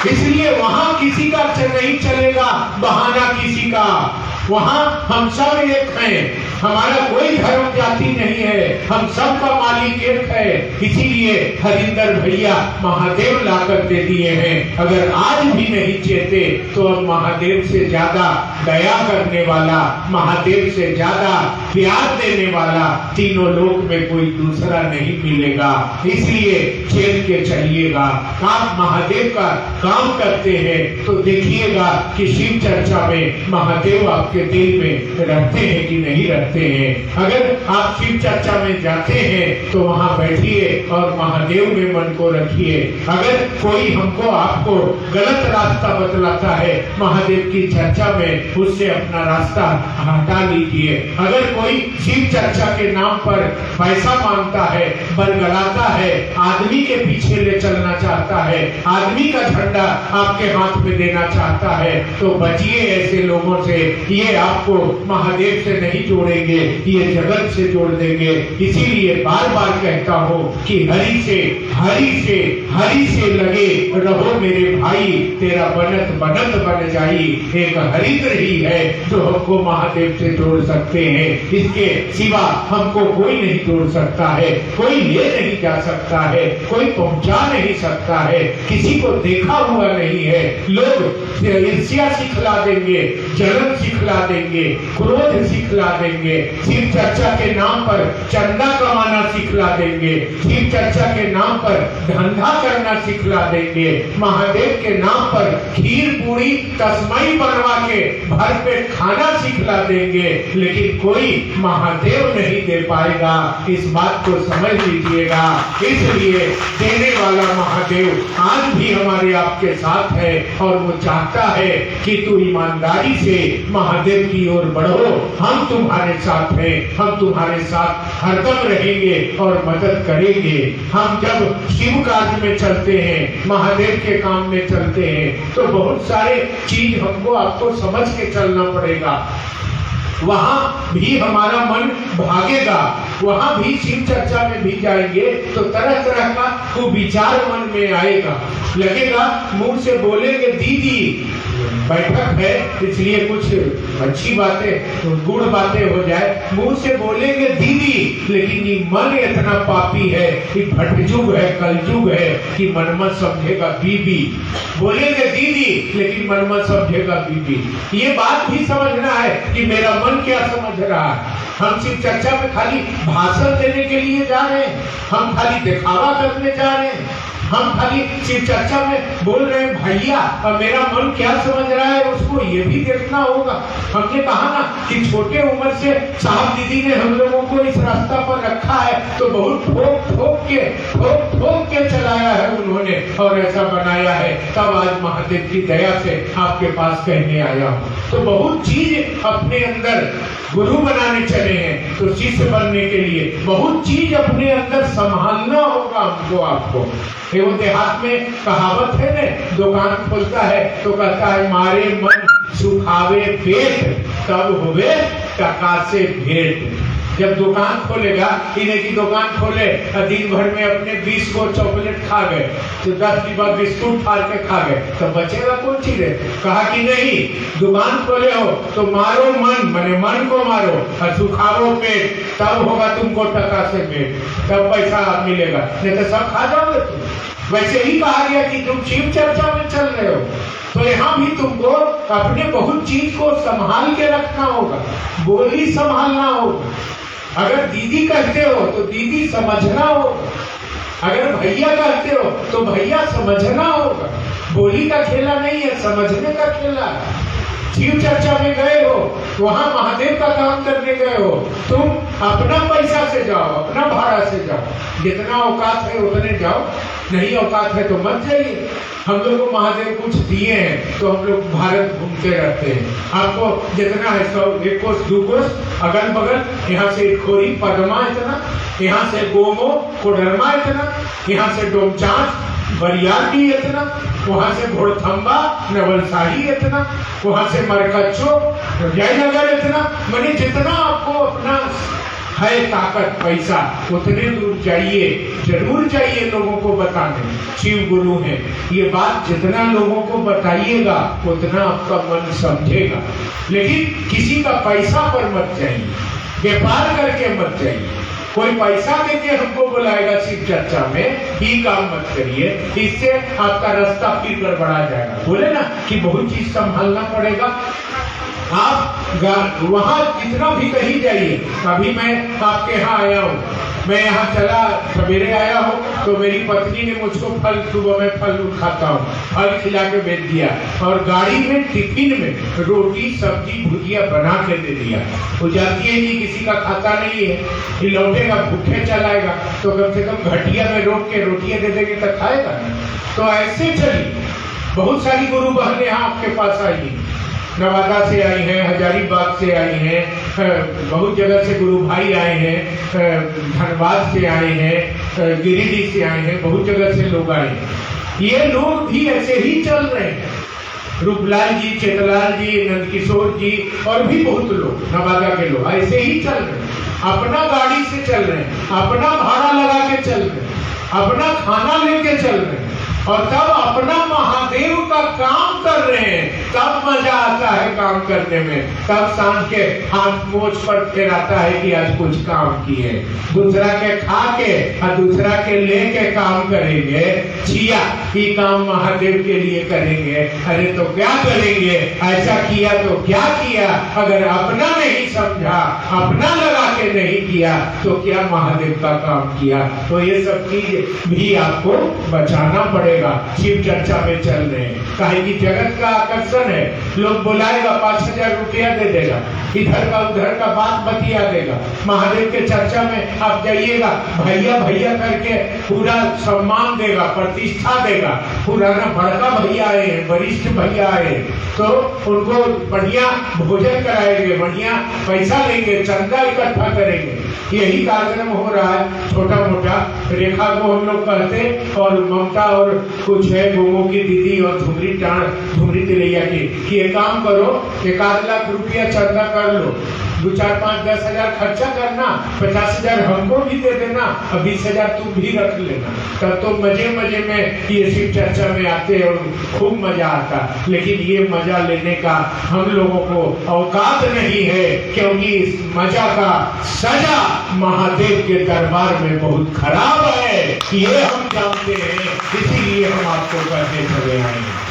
इसलिए वहां किसी का नहीं चलेगा बहाना किसी का, वहां हम सब एक हैं, हमारा कोई धर्म जाति नहीं है, हम सब का मालिक एक है। इसीलिए हरिंदर भैया महादेव लाकर दे दिए हैं। अगर आज भी नहीं चेते तो अब महादेव से ज्यादा दया करने वाला, महादेव से ज्यादा प्यार देने वाला तीनों लोक में कोई दूसरा नहीं मिलेगा। इसलिए चेत के चलिएगा। आप महादेव का काम करते हैं तो देखिएगा कि शिव चर्चा में महादेव आपके दिल में रहते हैं कि नहीं रहते। रखते हैं। अगर आप शिव चर्चा में जाते हैं तो वहां बैठिए और महादेव में मन को रखिए। अगर कोई हमको आपको गलत रास्ता बतलाता है महादेव की चर्चा में, उससे अपना रास्ता हटा लीजिए। अगर कोई शिव चर्चा के नाम पर पैसा मांगता है, बरगलाता है, आदमी के पीछे ले चलना चाहता है, आदमी का झंडा आपके हाथ में देना चाहता है, तो बचिए ऐसे लोगों से। ये आपको महादेव से नहीं जोड़ेंगे, ये जगत से जोड़ देंगे। इसीलिए बार बार कहता हूँ कि हरि से हरि से हरि से लगे रहो मेरे भाई, तेरा बनत बनत बन जाई। एक हरिद्र ही है जो हमको महादेव से जोड़ सकते हैं, इसके सिवा हमको कोई नहीं जोड़ सकता है, कोई ले नहीं जा सकता है, कोई पहुंचा नहीं सकता है, किसी को देखा हुआ नहीं है। लोग ईर्ष्या सिखला देंगे, जलन सिखला देंगे, क्रोध सिखला देंगे, शिव चर्चा के नाम पर चंदा कमाना सिखला देंगे, शिव चर्चा के नाम पर धंधा करना सिखला देंगे, महादेव के नाम पर खीर पूरी तस्मई बनवा के भर पेट खाना सिखला देंगे, लेकिन कोई महादेव नहीं दे पाएगा। इस बात को समझ लीजिएगा। इसलिए देने वाला महादेव आज भी हमारे आपके साथ है और वो चाहता है कि तू ईमानदारी से महादेव की ओर बढ़ो। हम तुम्हारे साथ हैं, हम तुम्हारे साथ हरदम रहेंगे और मदद करेंगे। हम जब शिव कार्य में चलते हैं, महादेव के काम में चलते हैं, तो बहुत सारे चीज हमको आपको समझ के चलना पड़ेगा। वहां भी हमारा मन भागेगा, वहां भी शिव चर्चा में भी जाएंगे तो तरह तरह का कुविचार मन में आएगा। लगेगा मुंह से बोलेंगे दीदी बैठक है इसलिए कुछ अच्छी बातें गुड़ बातें हो जाए, मुंह से बोलेंगे दीदी, लेकिन ये मन इतना पापी है कि भटजुग है, कलजुग है कि मन मत समझेगा बीबी। बोलेंगे दीदी लेकिन मन मत समझेगा बीबी। ये बात भी समझना है कि मेरा मन क्या समझ रहा है। हम शिव चर्चा में खाली भाषण देने के लिए जा रहे हैं, हम खाली दिखावा करने जा रहे हैं, हम खाली शिव चर्चा में बोल रहे हैं भैया, और मेरा मन क्या समझ रहा है उसको ये भी देखना होगा। हमने कहा ना कि छोटे उम्र से साहब दीदी ने हम लोगों को इस रास्ता पर रखा है, तो बहुत ठोक के चलाया है उन्होंने और ऐसा बनाया है, तब आज महादेव की दया से आपके पास कहने आया हूँ। तो बहुत चीज अपने अंदर गुरु बनाने चले हैं, तो शिष्य बनने के लिए बहुत चीज अपने अंदर संभालना होगा हमको आपको। एवं देहात में कहावत है न, दुकान खोलता है तो कहता है मारे मन सुखावे पेट, तब हुए टका से भेंट। जब दुकान खोलेगा, इन्हें की दुकान खोले दिन भर में अपने 20 को चॉकलेट खा गए, तो 10 डिब्बा बिस्कुट फाड़ के खा गए, तो बचेगा कौन चीज है। कहा कि नहीं, दुकान खोले हो तो मारो मन, माने मन को मारो और सुखाओ पेट, तब होगा तुमको टका से पेट, तब पैसा मिलेगा, नहीं तो सब खा जाओगे तुम। वैसे ही कहा गया कि तुम शिव चर्चा में चल रहे हो, तो यहाँ भी तुमको अपने बहुत चीज को संभाल के रखना होगा, बोली संभालना होगा। अगर दीदी कहते हो तो दीदी समझना होगा, अगर भैया कहते हो तो भैया समझना होगा। बोली का खेला नहीं है, समझने का खेला है। शिव चर्चा में गए हो, वहां महादेव का काम करने गए हो, तुम अपना पैसा से जाओ, अपना भाड़ा से जाओ, जितना औकात है उतने जाओ, नहीं औकात है तो मत जाइए। हम लोग को महादेव कुछ दिए हैं तो हम लोग भारत घूमते रहते हैं। आपको जितना है 100 1 कोस 2 कोस अगल बगल, यहाँ से खोरी पदमा इतना, यहाँ से गोमो कोडरमा इतना, यहाँ से डोमचांच बरियारटी इतना, वहां से घोड़थम्बा नवलसाही इतना, वहां से मरकच्चो जयनगर इतना, मैंने जितना आपको अपना है ताकत पैसा उतने दूर जाइए, जरूर जाइए लोगों को बताने शिव गुरु हैं। ये बात जितना लोगों को बताइएगा उतना आपका मन समझेगा, लेकिन किसी का पैसा पर मत जाइए, व्यापार करके मत जाइए। कोई पैसा देके हमको बुलाएगा शिव चर्चा में, ये काम मत करिए, इससे आपका रास्ता फिर गड़बड़ा जाएगा। बोले ना कि बहुत चीज संभालना पड़ेगा। आप वहाँ जितना भी कहीं जाइए, अभी मैं आपके यहाँ आया हूँ, मैं यहाँ चला सवेरे आया हूँ तो मेरी पत्नी ने मुझको फल, सुबह में फल खाता हूँ, फल खिला के भेज दिया और गाड़ी में टिफिन में रोटी सब्जी भुजिया बना के दे दिया। वो जाती है नहीं, किसी का खाता नहीं है, फिर लौटेगा भूखे चलाएगा, तो कम से कम घटिया में रोक के रोटियां दे देंगे तो खाएगा। तो ऐसे चलिए, बहुत सारी गुरु बहनें यहाँ आपके पास आई, नवादा से आई हैं, हजारीबाग से आई हैं, बहुत जगह से गुरु भाई आए हैं, धनबाद से आए हैं, गिरिडीह से आए हैं, बहुत जगह से लोग आए हैं। ये लोग भी ऐसे ही चल रहे हैं, रूपलाल जी, चेतलाल जी, नंदकिशोर जी और भी बहुत लोग नवादा के लोग ऐसे ही चल रहे हैं, अपना गाड़ी से चल रहे हैं, अपना भाड़ा लगा के चल रहे हैं, अपना खाना लेके चल रहे हैं और तब अपना महादेव का काम कर रहे हैं। तब मजा आता है काम करने में, तब शाम के हाथ मोच पर फिराता है कि आज कुछ काम किए। दूसरा के खा के और दूसरा के लेके काम करेंगे, छिया ये काम महादेव के लिए करेंगे, अरे तो क्या करेंगे, ऐसा किया तो क्या किया, अगर अपना नहीं समझा, अपना लगा के नहीं किया तो क्या महादेव का काम किया। तो ये सब चीज भी आपको बचाना पड़ेगा। शिव चर्चा में चल रहे हैं, कहे कि जगत का आकर्षण है, लोग बुलाएगा 5,000 रुपया दे देगा, इधर का उधर का बात बतिया देगा। महादेव के चर्चा में आप जाइएगा, भैया भैया करके पूरा सम्मान देगा, प्रतिष्ठा देगा। पुराना बड़का भैया आए हैं, वरिष्ठ भैया आए तो उनको बढ़िया भोजन कराएंगे, बढ़िया पैसा लेंगे, चंदा इकट्ठा करेंगे। यही कार्यक्रम हो रहा है छोटा मोटा। रेखा को हम लोग कहते और ममता और कुछ है गोमो की दीदी और झुमरी तिलैया की कि ये काम करो, 1 लाख रुपया चंदा कर लो, 2, 4, 5, 10 हजार खर्चा करना, 50,000 हमको भी दे देना और 20,000 तू भी रख लेना। तब तो मजे मजे में ये शिव चर्चा में आते और खूब मजा आता। लेकिन ये मजा लेने का हम लोगों को औकात नहीं है, क्योंकि इस मजा का सजा महादेव के दरबार में बहुत खराब है, ये हम जानते हैं, इसीलिए हम आपको कहने चले आए हैं।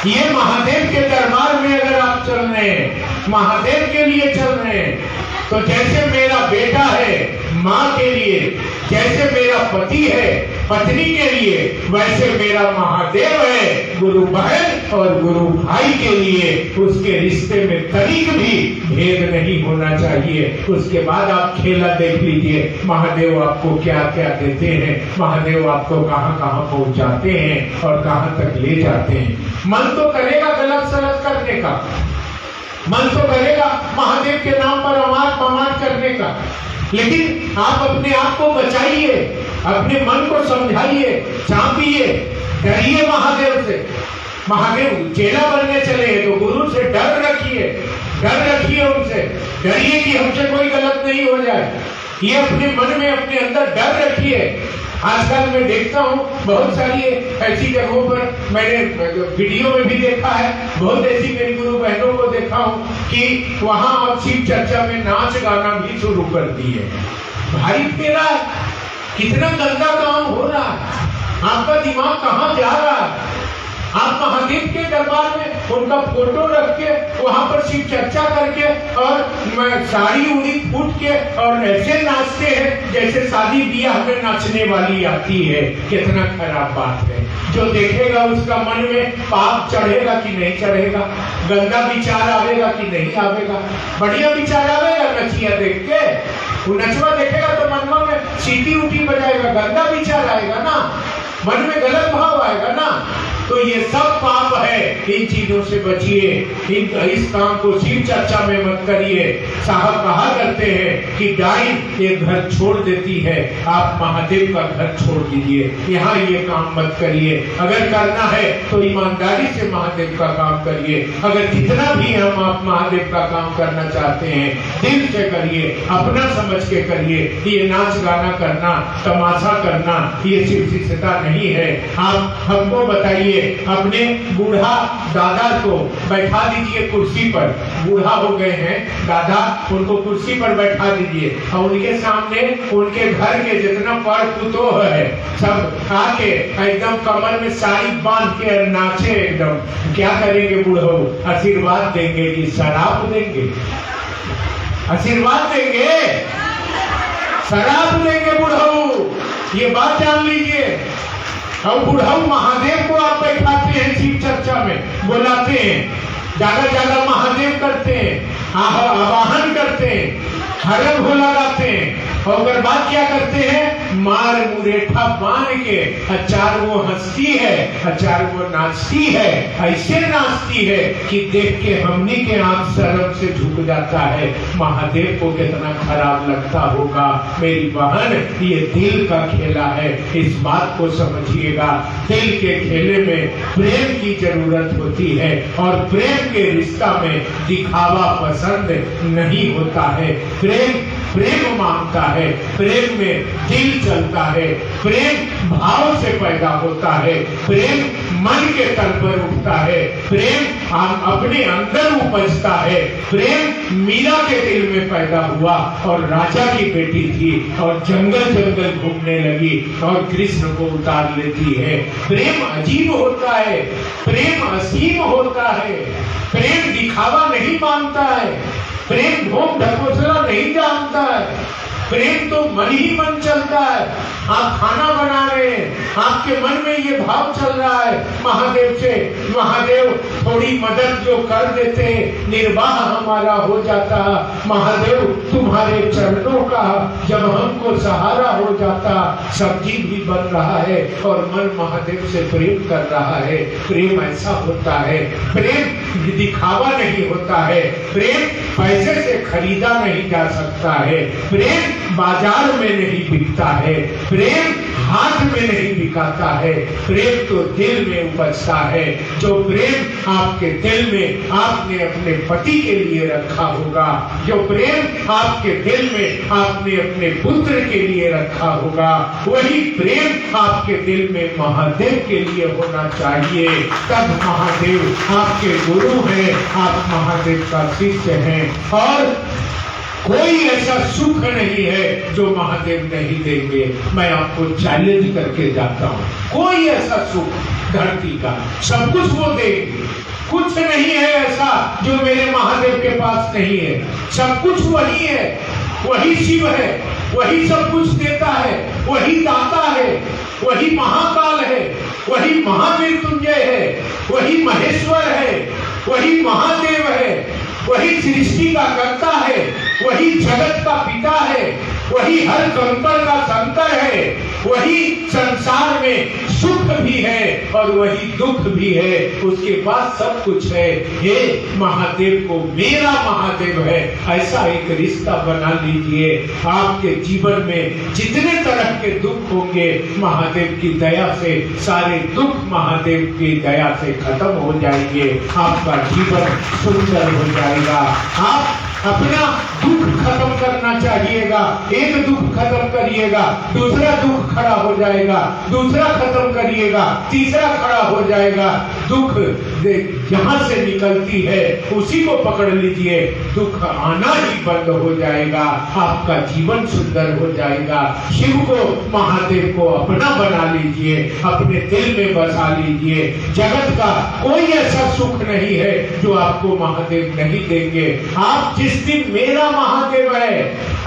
ये महादेव के दरबार में अगर आप चल रहे हैं, महादेव के लिए चल रहे हैं, तो जैसे मेरा बेटा है माँ के लिए, जैसे मेरा पति है पत्नी के लिए, वैसे मेरा महादेव है गुरु बहन और गुरु भाई के लिए। उसके रिश्ते में तनिक भी भेद नहीं होना चाहिए। उसके बाद आप खेला देख लीजिए, महादेव आपको क्या क्या देते हैं, महादेव आपको कहाँ कहाँ पहुँचाते हैं और कहाँ तक ले जाते हैं। मन तो करेगा गलत सलत करने का, मन तो करेगा महादेव के नाम पर अमात पमात करने का, लेकिन आप अपने आप को बचाइए, अपने मन को समझाइए, चापिए, डरिए महादेव से। महादेव चेला बनने चले हैं तो गुरु से डर रखिए, डर रखिए उनसे, डरिए कि हमसे कोई गलत नहीं हो जाए। ये अपने मन में अपने अंदर डर रखिए। आजकल मैं देखता हूँ बहुत सारी ऐसी जगहों पर, मैंने वीडियो में भी देखा है, बहुत ऐसी मेरी गुरु बहनों को देखा हूँ कि वहां अब शिव चर्चा में नाच गाना भी शुरू कर दिए। भाई तेरा कितना गंदा काम हो रहा है, आपका दिमाग कहाँ जा रहा है। आप महादेव के दरबार में उनका फोटो रख के वहां पर शिव चर्चा करके और साड़ी उड़ी फूट के और ऐसे नाचते हैं जैसे शादी ब्याह में नाचने वाली आती है। कितना खराब बात है। जो देखेगा उसका मन में पाप चढ़ेगा कि नहीं चढ़ेगा, गंदा विचार आवेगा कि नहीं आवेगा। बढ़िया विचार आवेगा नचिया देख के, वो नचवा देखेगा तो मनवा में सीटी उटी बजाएगा, गंदा विचार आएगा ना, मन में गलत भाव आएगा ना। तो ये सब पाप है, इन चीजों से बचिए, इस काम को शिव चर्चा में मत करिए। साहब कहा करते हैं कि डाइन ये घर छोड़ देती है, आप महादेव का घर छोड़ दीजिए, यहाँ ये काम मत करिए। अगर करना है तो ईमानदारी से महादेव का काम करिए। अगर जितना भी हम आप महादेव का काम करना चाहते हैं दिल से करिए, अपना समझ के करिए। ये नाच गाना करना, तमाशा करना, ये शिव शिष्यता नहीं है। आप हमको बताइए चाहिए। अपने बूढ़ा दादा को बैठा दीजिए कुर्सी पर, बूढ़ा हो गए हैं दादा, उनको कुर्सी पर बैठा दीजिए और उनके सामने उनके घर के जितना पर पुतोह है सब आके एकदम कमर में साड़ी बांध के नाचे एकदम। क्या करेंगे बूढ़ो? आशीर्वाद देंगे कि शराब देंगे? आशीर्वाद देंगे, शराब देंगे बूढ़ो, ये बात जान लीजिए। और बूढ़ो महादेव को आप बैठाते हैं शिव चर्चा में, बुलाते हैं, ज्यादा ज्यादा महादेव करते हैं, आवाहन करते हैं, हरण हो लगाते हैं और अगर बात क्या करते हैं, मार मुरेठा बांध के अचार वो हंसती है, अचार वो नाचती है, ऐसे नाचती है कि देख के हमनी के आंख शर्म से झुक जाता है। महादेव को कितना खराब लगता होगा। मेरी बहन, ये दिल का खेला है, इस बात को समझिएगा। दिल के खेले में प्रेम की जरूरत होती है और प्रेम के रिश्ता में दिखावा पसंद नहीं होता है। प्रेम मांगता है, प्रेम में दिल चलता है, प्रेम भाव से पैदा होता है, प्रेम मन के तल पर उठता है, प्रेम अपने अंदर उपजता है। प्रेम मीरा के दिल में पैदा हुआ और राजा की बेटी थी और जंगल जंगल घूमने लगी और कृष्ण को उतार लेती है। प्रेम अजीब होता है, प्रेम असीम होता है, प्रेम दिखावा नहीं मांगता है, प्रेम ढोंग ढकोसला नहीं जानता है, प्रेम तो मन ही मन चलता है। आप खाना बना रहे हैं, आपके मन में ये भाव चल रहा है महादेव से, महादेव थोड़ी मदद जो कर देते, निर्वाह हमारा हो जाता, महादेव तुम्हारे चरणों का जब हमको सहारा हो जाता। सब्जी भी बन रहा है और मन महादेव से प्रेम कर रहा है। प्रेम ऐसा होता है, प्रेम दिखावा नहीं होता है, प्रेम पैसे से खरीदा नहीं जा सकता है, प्रेम बाजार में नहीं बिकता है, प्रेम हाथ में नहीं बिकाता है, प्रेम तो दिल में उपजता है। जो प्रेम आपके दिल में आपने अपने पति के लिए रखा होगा, जो प्रेम आपके दिल में आपने अपने पुत्र के लिए रखा होगा, वही प्रेम आपके दिल में महादेव के लिए होना चाहिए। तब महादेव आपके गुरु हैं, आप महादेव का शिष्य हैं और कोई ऐसा सुख नहीं है जो महादेव नहीं देंगे। मैं आपको चैलेंज करके जाता हूँ, कोई ऐसा सुख धरती का, सब कुछ वो देंगे। कुछ नहीं है ऐसा जो मेरे महादेव के पास नहीं है, सब कुछ वही है, वही शिव है, वही सब कुछ देता है, वही दाता है, वही महाकाल है, वही महामृत्युंजय है, वही महेश्वर है, वही महादेव है, वही सृष्टि का कर्ता है, वही जगत का पिता है, वही हर कंकर का शंकर है, वही संसार में सुख भी है और वही दुख भी है, उसके पास सब कुछ है। हे महादेव को मेरा महादेव है, ऐसा एक रिश्ता बना लीजिए। आपके जीवन में जितने तरह के दुख होंगे, महादेव की दया से सारे दुख महादेव की दया से खत्म हो जाएंगे। आपका जीवन सुंदर हो जाएगा। आप अपना दुख खत्म करना चाहिएगा, एक दुख खत्म करिएगा, दूसरा दुख खड़ा हो जाएगा, दूसरा खत्म करिएगा, तीसरा खड़ा हो जाएगा। दुख जहां से निकलती है उसी को पकड़ लीजिए, दुख आना ही बंद हो जाएगा, आपका जीवन सुंदर हो जाएगा। शिव को, महादेव को अपना बना लीजिए, अपने दिल में बसा लीजिए। जगत का कोई ऐसा सुख नहीं है जो आपको महादेव नहीं देंगे। आप जिस दिन मेरा महादेव है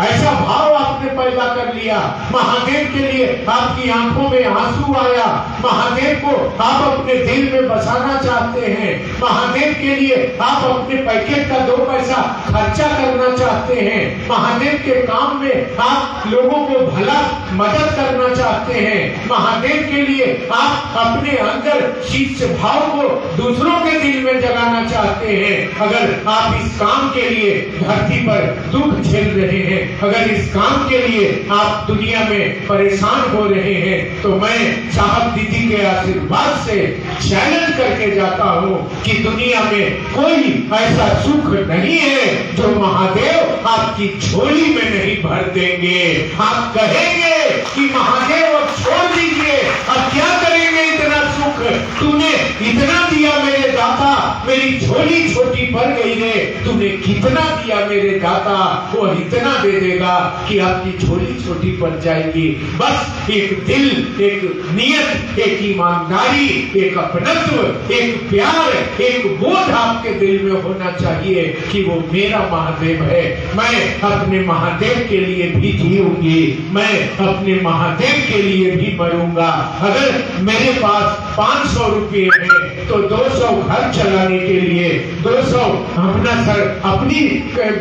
ऐसा भाव आपने पैदा कर लिया, महादेव के लिए आपकी आंखों में आंसू आया, महादेव को आप अपने दिल में बसाना चाहते हैं, महादेव के लिए आप अपने पैकेट का 2 पैसा खर्चा करना चाहते हैं, महादेव के काम में आप लोगों को भला मदद करना चाहते हैं, महादेव के लिए आप अपने अंदर शिष्य भाव को दूसरों के दिल में जगाना चाहते हैं। अगर आप इस काम के लिए धरती पर दुख झेल रहे हैं, अगर इस काम के लिए आप दुनिया में परेशान हो रहे हैं, तो मैं साहब दीदी के आशीर्वाद से चैलेंज करके जाता हूँ कि दुनिया में कोई ऐसा सुख नहीं है जो महादेव आपकी झोली में नहीं भर देंगे। आप कहेंगे कि महादेव अब छोड़ दीजिए, अब क्या करेंगे इतना सुख, तूने इतना दिया मेरे दाता, मेरी झोली छोटी पड़ गई रे, तूने कितना दिया मेरे दाता, वो इतना दे देगा कि आपकी झोली छोटी पड़ जाएगी। बस एक दिल, एक नियत, एक ईमानदारी, एक अपनत्व, एक प्यार, एक बोध आपके दिल में होना चाहिए कि वो मेरा महादेव है। मैं अपने महादेव के लिए भी जीऊंगी, मैं अपने महादेव के लिए भी मरूंगा। अगर मेरे पास 500 रुपये है तो 200 घर चलाने के लिए, 200 अपनी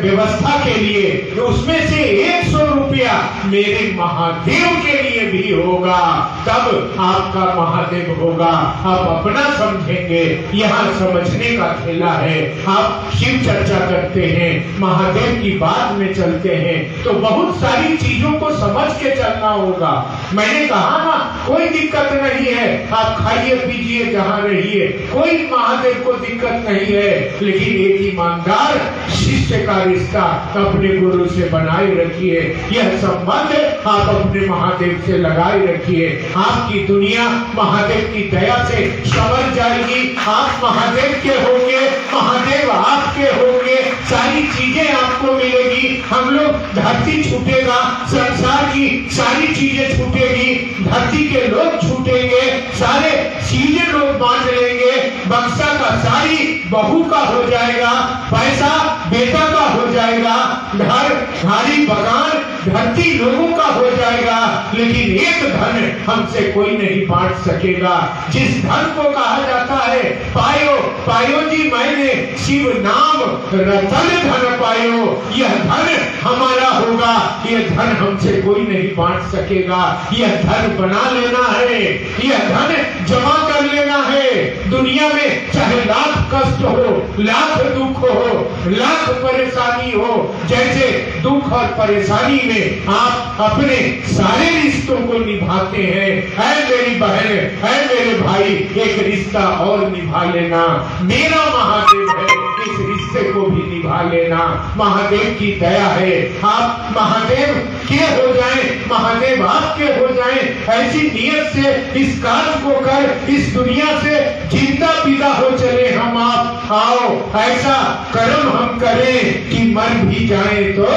व्यवस्था के लिए, उसमें से 100 रुपया मेरे महादेव के लिए भी होगा, तब आपका महादेव होगा। आप अपना समझेंगे, यहाँ समझने का खेला है। आप शिव चर्चा करते हैं, महादेव की बात में चलते हैं, तो बहुत सारी चीजों को समझ के चलना होगा। मैंने कहा ना, कोई दिक्कत नहीं है, आप खाइए पीजिए जहाँ रहिए, कोई महादेव को दिक्कत नहीं है, लेकिन एक ईमानदार शिष्य का रिश्ता अपने गुरु से बनाए रखिए। यह संबंध आप अपने महादेव से लगाए रखिए। आपकी दुनिया महादेव की दया से संवर जाएगी। आप महादेव के होंगे, महादेव आपके होंगे, सारी चीजें आपको मिलेगी। हम लोग, धरती छूटेगा, संसार की सारी चीजें छूटेगी, धरती के लोग छूटेंगे, सारे चीजें लोग बांट लेंगे, बक्सा का सारी बहू का हो जाएगा, पैसा बेटा का हो जाएगा, घर गाड़ी बगान धरती लोगों का हो जाएगा, लेकिन एक धन हमसे कोई नहीं बांट सकेगा। जिस धन को कहा जाता है पायो, पायो जी मैंने शिव नाम रतन धन पायो, यह धन हमारा होगा, यह धन हमसे कोई नहीं बांट सकेगा। यह धन बना लेना है, यह धन जमा कर लेना है। दुनिया में चाहे लाख कष्ट हो, लाख दुख हो, लाख परेशानी हो, जैसे दुख और परेशानी में आप अपने सारे रिश्तों को निभाते हैं, है मेरी बहन, है मेरे भाई, एक रिश्ता और निभा लेना। मेरा महादेव है, इस रिश्ते को भी निभा लेना। महादेव की दया है, आप महादेव के हो जाएं, महादेव आपके हो जाएं, ऐसी नियत से इस कार्य को कर इस दुनिया से जिंदा विदा हो चले हम आप। आओ ऐसा कर्म हम करें कि मर भी जाए तो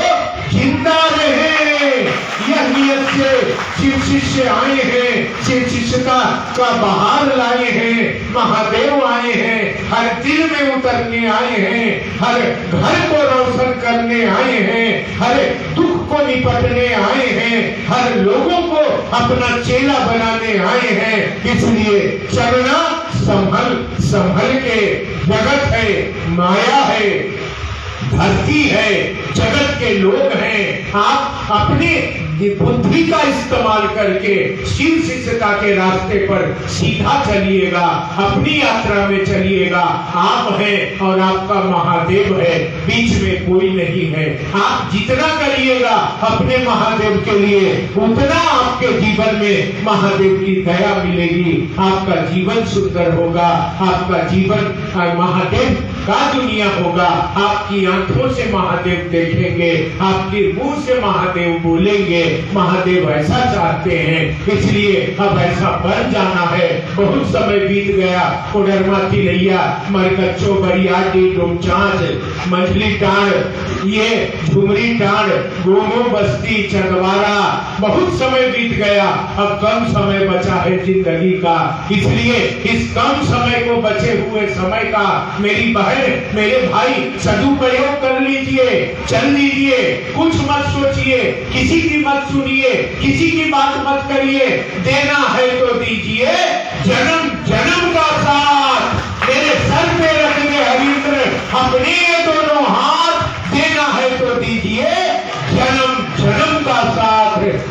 जिंदा रहे। यह नियत से शिव शिष्य आए हैं, शिव शिष्यता का बहार लाए हैं, महादेव आए हैं, हर दिल में उतरने आए हैं, हर घर को रोशन करने आए हैं, हर दुख को निपटने आए हैं, हर लोगों को अपना चेला बनाने आए हैं। इसलिए चलना संभल संभल के, जगत है, माया है, धरती है, जगत के लोग हैं। आप अपने बुद्धि का इस्तेमाल करके शिव शिष्यता के रास्ते पर सीधा चलिएगा, अपनी यात्रा में चलिएगा। आप हैं और आपका महादेव है, बीच में कोई नहीं है। आप जितना करिएगा अपने महादेव के लिए, उतना आपके जीवन में महादेव की दया मिलेगी, आपका जीवन सुंदर होगा, आपका जीवन महादेव का दुनिया होगा। आपकी आंखों से महादेव देखेंगे, आपके मुंह से महादेव बोलेंगे। महादेव ऐसा चाहते हैं, इसलिए अब ऐसा बन जाना है। बहुत समय बीत गया, कोडरमा तिलैया, मरकच्चो, बरियाटी, डोमचांच, मंझली टाड़, ये झुमरी टाड़, गोमो बस्ती, चंदवारा, बहुत समय बीत गया। अब कम समय बचा है जिंदगी का, इसलिए इस कम समय को, बचे हुए समय का मेरी बहन, मेरे भाई सदुपयोग कर लीजिए, चल लीजिए, कुछ मत सोचिए, किसी की मत सुनिए, किसी की बात मत करिए। देना है तो दीजिए जन्म जन्म का साथ, मेरे सर पे रखिए हरिंद्र अपने दोनों हाथ, देना है तो दीजिए जन्म जन्म का साथ।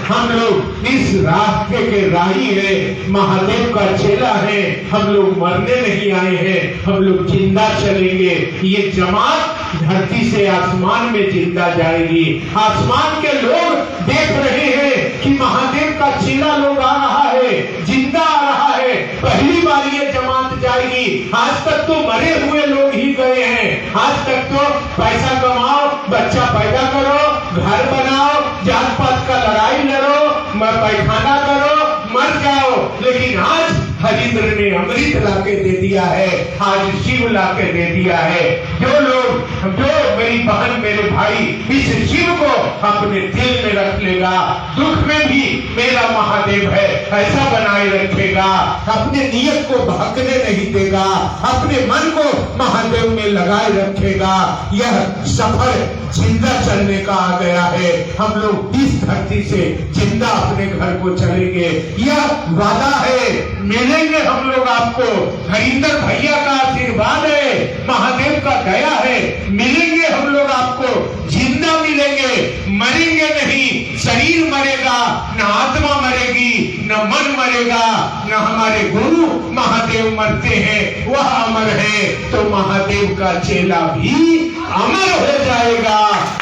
हम लोग इस रास्ते के राही है, महादेव का चेला है, हम लोग मरने नहीं आए हैं, हम लोग जिंदा चलेंगे। ये जमात धरती से आसमान में जिंदा जाएगी। आसमान के लोग देख रहे हैं कि महादेव का चेला लोग आ रहा है, जिंदा आ रहा है, पहली बार ये जमात जाएगी। आज तक तो मरे हुए लोग ही गए हैं, आज तक तो पैसा कमाओ, बच्चा पैदा करो, घर बनाओ, जात पात का लड़ाई लड़ो, पैखाना करो, मर जाओ, लेकिन आज हरिंद्र ने अमृत लाके दे दिया है, आज शिव लाके दे दिया है। जो मेरी बहन मेरे भाई इस शिव को अपने दिल में रख लेगा, दुख में भी मेरा महादेव है ऐसा बनाए रखेगा, अपने नियत को भागने नहीं देगा, अपने मन को महादेव में लगाए रखेगा, यह सफर जिंदा चलने का आ गया है। हम लोग इस धरती से जिंदा अपने घर को चलेंगे, यह वादा है। मिलेंगे हम लोग आपको, हरिंदर भैया का आशीर्वाद है, महादेव का दया है, मिलेंगे हम लोग आपको, जिंदा मिलेंगे, मरेंगे नहीं। शरीर मरेगा, न आत्मा मरेगी, न मन मरेगा, न हमारे गुरु महादेव मरते हैं, वह अमर है, तो महादेव का चेला भी अमर हो जाएगा।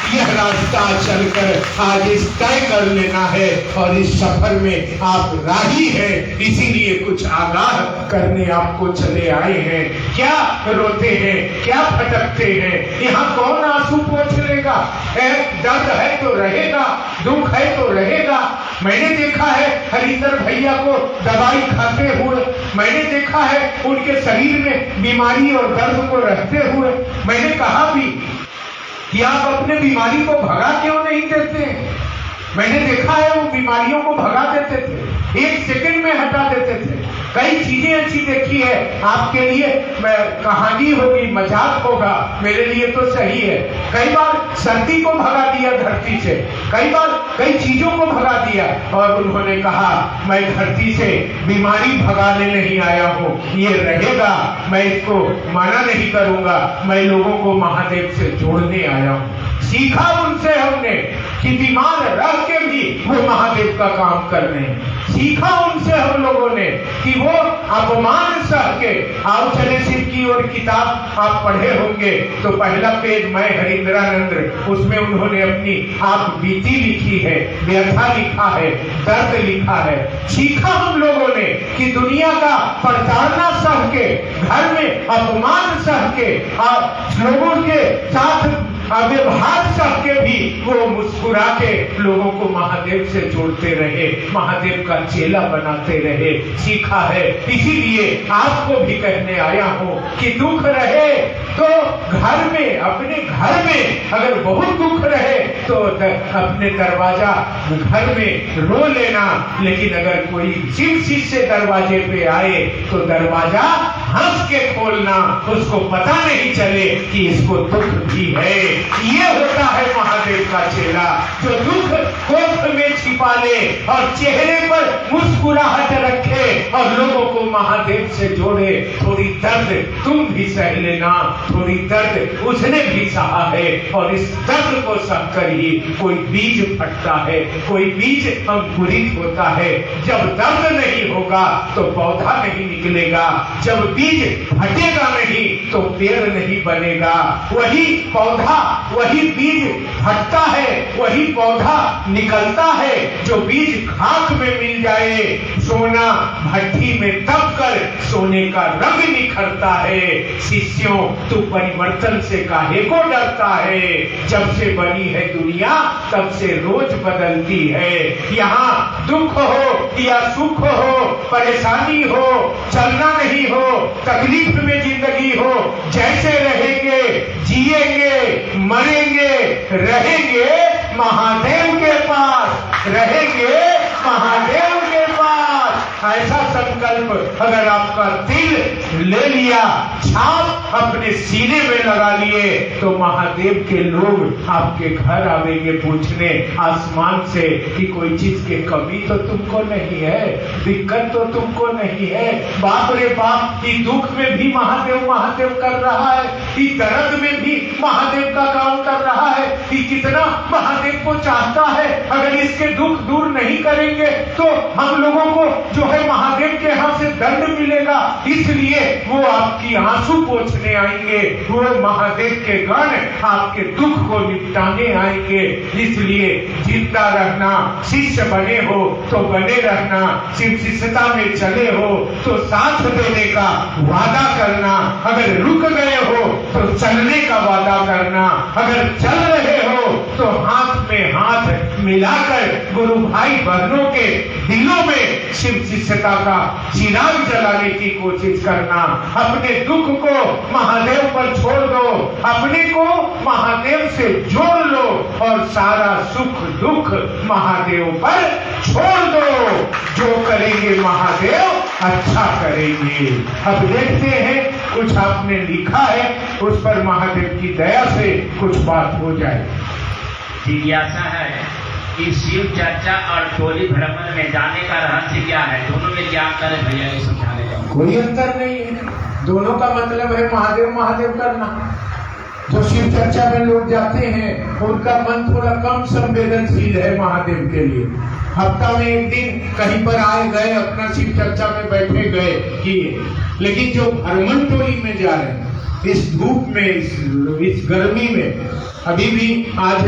यह रास्ता चलकर आज इस तय कर लेना है, और इस सफर में आप राही हैं, इसीलिए कुछ आगाह करने आपको चले आए हैं। क्या रोते हैं, क्या भटकते हैं, यहाँ कौन आंसू पोंछ लेगा? दर्द है तो रहेगा, दुख है तो रहेगा। मैंने देखा है हरिंदर भैया को दवाई खाते हुए, मैंने देखा है उनके शरीर में बीमारी और दर्द को रखते हुए। मैंने कहा भी कि आप अपने बीमारी को भगा क्यों नहीं देते? मैंने देखा है वो बीमारियों को भगा देते थे, 1 सेकंड में हटा देते थे। कई चीजें अच्छी देखी है, आपके लिए कहानी होगी, मजाक होगा, मेरे लिए तो सही है। कई बार सर्दी को भगा दिया धरती से, कई बार कई चीजों को भगा दिया, और उन्होंने कहा मैं धरती से बीमारी भगाने नहीं आया हूँ, ये रहेगा, मैं इसको मना नहीं करूंगा, मैं लोगों को महादेव से जोड़ने आया हूँ। सीखा उनसे हमने कि बीमार रह के भी वो महादेव का काम कर रहे हैं। सीखा उनसे हम लोगों ने कि वो अपमान सह के, आओ चले शिव की और किताब आप पढ़े होंगे तो पहला पेज मैं हरिंद्रानंद, उसमें उन्होंने अपनी आप बीती लिखी है, व्यथा लिखा है, दर्द लिखा है। सीखा हम लोगों ने कि दुनिया का प्रताड़ना सह के, घर में अपमान सह के, लोगों के साथ व्यवहार सबके भी वो मुस्कुरा के लोगों को महादेव से जोड़ते रहे, महादेव का चेला बनाते रहे। सीखा है, इसीलिए आपको भी कहने आया हूँ कि दुख रहे तो घर में, अपने घर में अगर बहुत दुख रहे तो अपने दरवाजा घर में रो लेना, लेकिन अगर कोई शिव शिष्य दरवाजे पे आए तो दरवाजा हंस के खोलना, उसको पता नहीं चले कि इसको दुख भी है। ये होता है महादेव का चेला, जो दुख कोख में छिपा ले और चेहरे पर मुस्कुराहट रखे और लोगों को महादेव से जोड़े। थोड़ी दर्द तुम भी सह लेना, थोड़ी दर्द उसने भी सहा है, और इस दर्द को सहकर ही कोई बीज फटता है, कोई बीज अंकुरित होता है। जब दर्द नहीं होगा तो पौधा नहीं निकलेगा, जब बीज फटेगा नहीं तो पेड़ नहीं बनेगा। वही पौधा, वही बीज फटता है, वही पौधा निकलता है जो बीज खाक में मिल जाए। सोना भट्टी में दब कर सोने का रंग निखरता है। शिष्यों, तू परिवर्तन से काहे को डरता है? जब से बनी है दुनिया तब से रोज बदलती है। यहाँ दुख हो या सुख हो, परेशानी हो, चलना नहीं हो, तकलीफ में जिंदगी हो, जैसे रहेंगे, जिएंगे, मरेंगे, रहेंगे महादेव के पास, रहेंगे महादेव के पास। ऐसा संकल्प अगर आपका दिल ले लिया, छाप अपने सीने में लगा लिए, तो महादेव के लोग आपके घर आवेंगे पूछने आसमान से कि कोई चीज की कमी तो तुमको नहीं है, दिक्कत तो तुमको नहीं है। बाप रे बाप, इस दुख में भी महादेव महादेव कर रहा है, इस दर्द में भी महादेव का काम कर रहा है, कि कितना महादेव को चाहता है। अगर इसके दुख दूर नहीं करेंगे तो हम लोगों को जो है महादेव के यहाँ से दंड मिलेगा। इसलिए वो आपकी आंसू पोंछने आएंगे, वो महादेव के गण आपके दुख को निपटाने आएंगे। इसलिए जिंदा रहना, शिष्य बने हो तो बने रहना, शिव शिष्यता में चले हो तो साथ देने का वादा करना, अगर रुक गए हो तो चलने का वादा करना, अगर चल रहे हो तो हाथ में हाथ मिलाकर गुरु भाई बहनों के दिलों में शिव शिष्यता का चिराग जलाने की कोशिश करना। अपने दुख को महादेव पर छोड़ दो, अपने को महादेव से जोड़ लो और सारा सुख दुख महादेव पर छोड़ दो। जो करेंगे महादेव अच्छा करेंगे। अब देखते हैं कुछ आपने लिखा है, उस पर महादेव की दया से कुछ बात हो जाए।
जिज्ञासा है कि शिव चर्चा और टोली भ्रमण में जाने का रहस्य क्या है? दोनों में क्या अंतर है भैया, ये समझाने का।
कोई अंतर नहीं है, दोनों का मतलब है महादेव महादेव करना। जो शिव चर्चा में लोग जाते हैं उनका मन थोड़ा कम संवेदनशील है महादेव के लिए। हफ्ता में एक दिन कहीं पर आए गए, अपना शिव चर्चा में बैठे गए किए। लेकिन जो भ्रमण टोली में जा रहे हैं इस धूप में, इस गर्मी में, अभी भी आज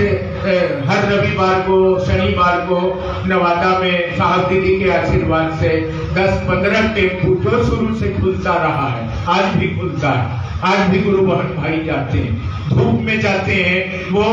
हर रविवार को शनिवार को नवादा में साहब दीदी के आशीर्वाद से 10-15 टेम्पू जो शुरू से खुलता रहा है, आज भी खुलता है। आज भी गुरु बहन भाई जाते हैं, धूप में जाते हैं। वो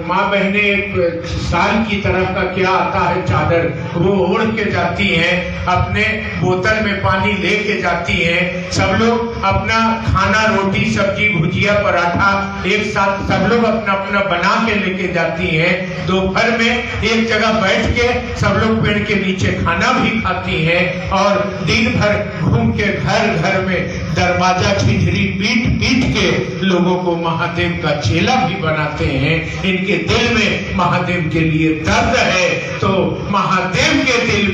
माँ बहने एक साल की तरह का क्या आता है चादर, वो ओढ़ के जाती हैं, अपने बोतल में पानी लेके जाती हैं। सब लोग अपना खाना, रोटी, सब्जी, भुजिया, पराठा एक साथ सब लोग अपना अपना बना के लेके जाती हैं। दोपहर में एक जगह बैठ के सब लोग पेड़ के नीचे खाना भी खाती हैं और दिन भर घूम के घर घर में दरवाजा झिझरी पीट पीट के लोगों को महादेव का चेला भी बनाते हैं। इनके दिल में महादेव के लिए दर्द है, तो महादेव के दिल